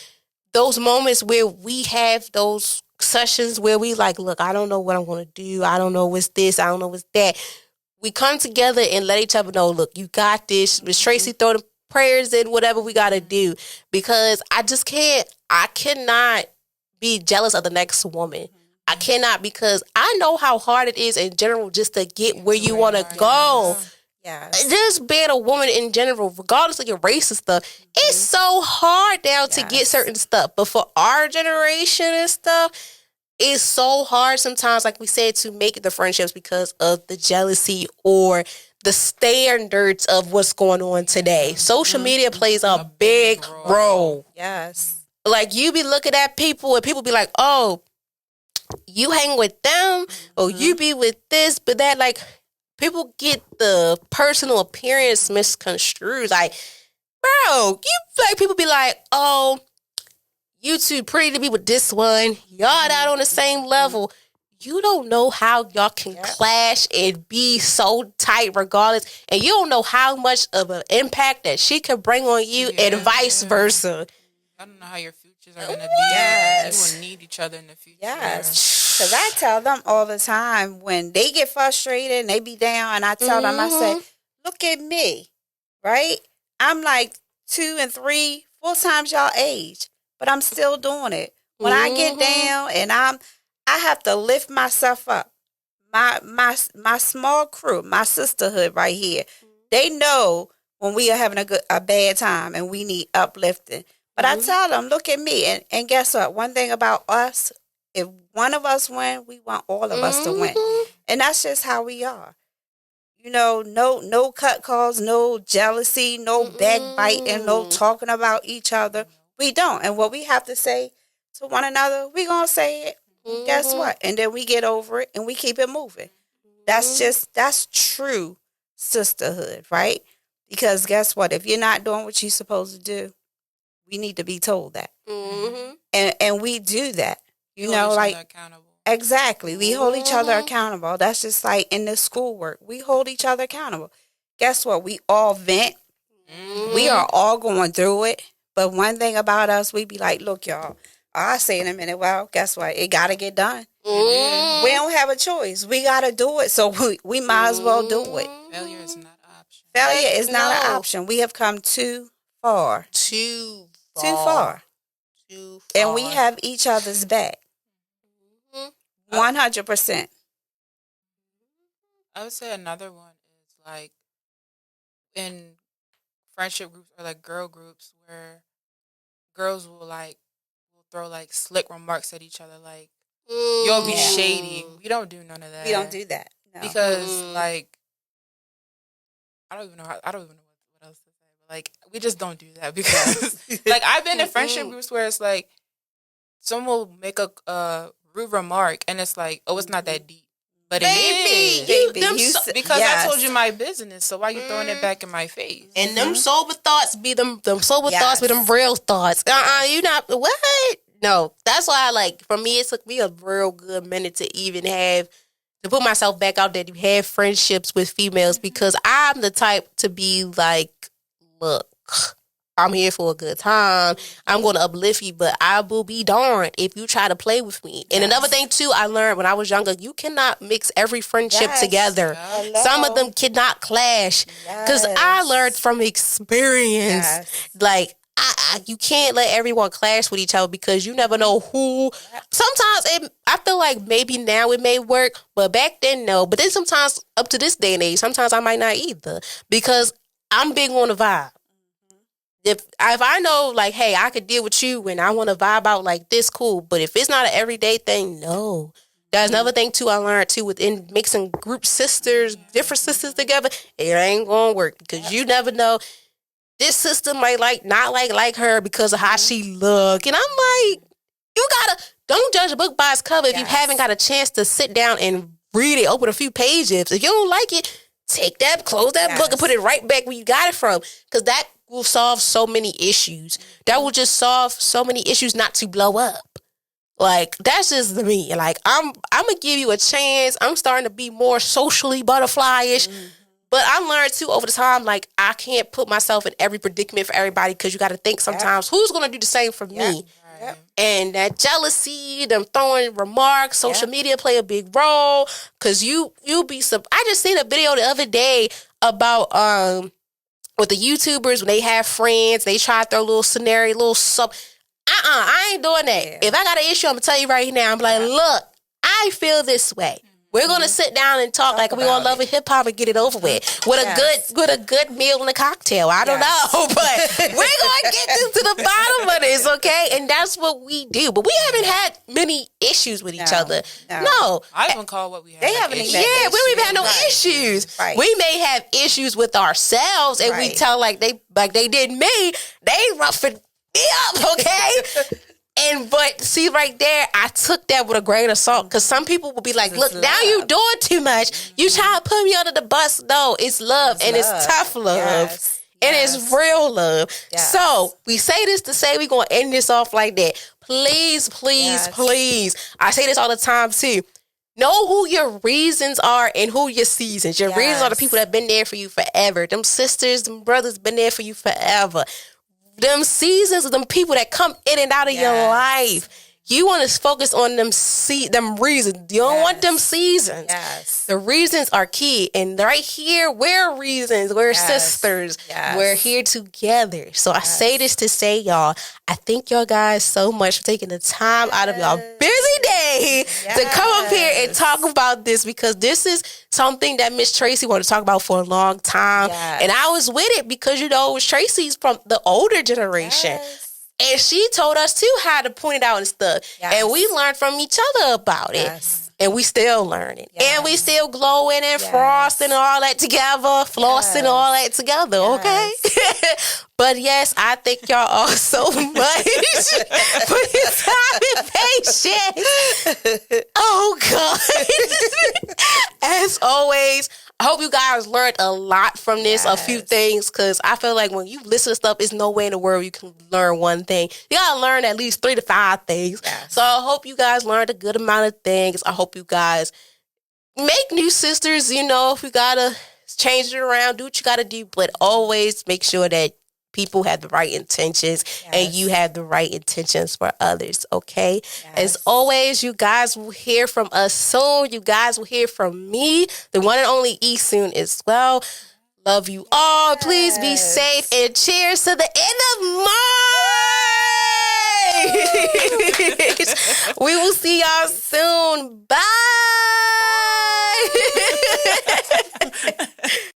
those moments where we have those sessions where we like, look, I don't know what I'm going to do. I don't know what's this. I don't know what's that. We come together and let each other know, look, you got this. Miss Tracy throw the prayers and whatever we got to do, because I cannot be jealous of the next woman. I cannot, because I know how hard it is in general just to get where you want to go. Yes. Just being a woman in general, regardless of your race and stuff, it's so hard now to get certain stuff. But for our generation and stuff, it's so hard sometimes, like we said, to make the friendships because of the jealousy or the standards of what's going on today. Social media plays a big role. Yes. Like, you be looking at people and people be like, oh, you hang with them, or you be with this, but that, like, people get the personal appearance misconstrued. Like, bro, people be like, oh, you too pretty to be with this one. Y'all not on the same level. You don't know how y'all can clash and be so tight regardless. And you don't know how much of an impact that she could bring on you and vice versa. I don't know how your futures are going to be. Yes. You will need each other in the future. Yes. Because I tell them all the time when they get frustrated and they be down, and I tell them, I say, look at me, right? I'm like 2 and 3, 4 times y'all age, but I'm still doing it. When I get down and I have to lift myself up. My small crew, my sisterhood right here, they know when we are having a bad time and we need uplifting. But I tell them, look at me. And guess what? One thing about us, if one of us win, we want all of us to win. And that's just how we are. You know, no cut calls, no jealousy, no backbiting, no talking about each other. We don't. And what we have to say to one another, we going to say it. Guess what? And then we get over it and we keep it moving. That's true sisterhood, right? Because guess what? If you're not doing what you're supposed to do, we need to be told that. And we do that. You know, like, exactly. We hold each other accountable. That's just like in the schoolwork. We hold each other accountable. Guess what? We all vent. We are all going through it. But one thing about us, we be like, look, y'all, I'll say in a minute, well, guess what? It got to get done. We don't have a choice. We got to do it. So we might as well do it. Failure is not an option. Failure is not an option. We have come too far. Too far. And we have each other's back. 100%. I would say another one is like in friendship groups or like girl groups where girls will throw like slick remarks at each other, like you'll be shady. We don't do none of that. We don't do that. No. Because like I don't even know what else to say. But like we just don't do that because like I've been in friendship groups where it's like someone will make a rude remark and it's like, oh, it's not that deep. But it is. Because I told you my business, so why you throwing it back in my face? And them sober thoughts be them sober thoughts be them real thoughts. You not what? No, that's why for me, it took me a real good minute to put myself back out there to have friendships with females, because I'm the type to be like, look, I'm here for a good time. I'm going to uplift you, but I will be darned if you try to play with me. And another thing, too, I learned when I was younger, you cannot mix every friendship together. Some of them cannot clash. Because I learned from experience. Like, you can't let everyone clash with each other because you never know who. Sometimes I feel like maybe now it may work, but back then, no. But then sometimes, up to this day and age, sometimes I might not either, because I'm big on the vibe. If I know, like, hey, I could deal with you and I want to vibe out like this, cool. But if it's not an everyday thing, no. There's another thing, too, I learned, too, within mixing different sisters together, it ain't going to work because you never know. This sister might not like her because of how she look. And I'm like, don't judge a book by its cover if you haven't got a chance to sit down and read it, open a few pages. If you don't like it, close that book and put it right back where you got it from. Because that will solve so many issues. That will just solve so many issues not to blow up. Like, that's just me. Like, I'm going to give you a chance. I'm starting to be more socially butterfly-ish. But I learned, too, over the time, like, I can't put myself in every predicament for everybody, because you got to think sometimes, who's going to do the same for me? And that jealousy, them throwing remarks, social media play a big role, because you be... I just seen a video the other day about with the YouTubers, when they have friends, they try to throw a little scenario, little sub. I ain't doing that. Yeah. If I got an issue, I'm going to tell you right now. I'm like, look, I feel this way. We're gonna sit down and talk like we on Love and Hip Hop and get it over with a good meal and a cocktail. I don't know, but we're gonna get this to the bottom of this, okay? And that's what we do. But we haven't had many issues with each other. No, I even call what we have. They haven't even. Yeah, we don't even have no issues. Right. We may have issues with ourselves, and we tell like they did me. They roughing me up, okay? But see right there, I took that with a grain of salt because some people will be like, look, now you doing too much. You trying to put me under the bus. No, it's love and it's tough love. Yes. And it's real love. Yes. So we say this to say we're going to end this off like that. Please, please, please. I say this all the time too. Know who your reasons are and who your seasons. Your reasons are the people that have been there for you forever. Them sisters, them brothers been there for you forever. Them seasons are them people that come in and out of your life. You want to focus on them reasons. You don't want them seasons. Yes. The reasons are key. And right here, we're reasons. We're sisters. Yes. We're here together. So I say this to say, y'all, I thank y'all guys so much for taking the time out of y'all busy day to come up here and talk about this, because this is something that Miss Tracy wanted to talk about for a long time. Yes. And I was with it because, you know, Tracy's from the older generation. Yes. And she told us, too, how to point it out and stuff. Yes. And we learned from each other about it. And we still learning. Yes. And we still glowing and frosting and all that together. Flossing all that together, okay? But yes, I thank y'all all so much for your time and patience. Oh, God. As always, I hope you guys learned a lot from this, a few things, because I feel like when you listen to stuff, it's no way in the world you can learn one thing. You got to learn at least 3 to 5 things. Yes. So I hope you guys learned a good amount of things. I hope you guys make new sisters. You know, if you got to change it around, do what you got to do, but always make sure that people have the right intentions and you have the right intentions for others, okay? As always, you guys will hear from us soon. You guys will hear from me, the one and only E, soon as well. Love you all. Please be safe and cheers to the end of March. We will see y'all soon. Bye.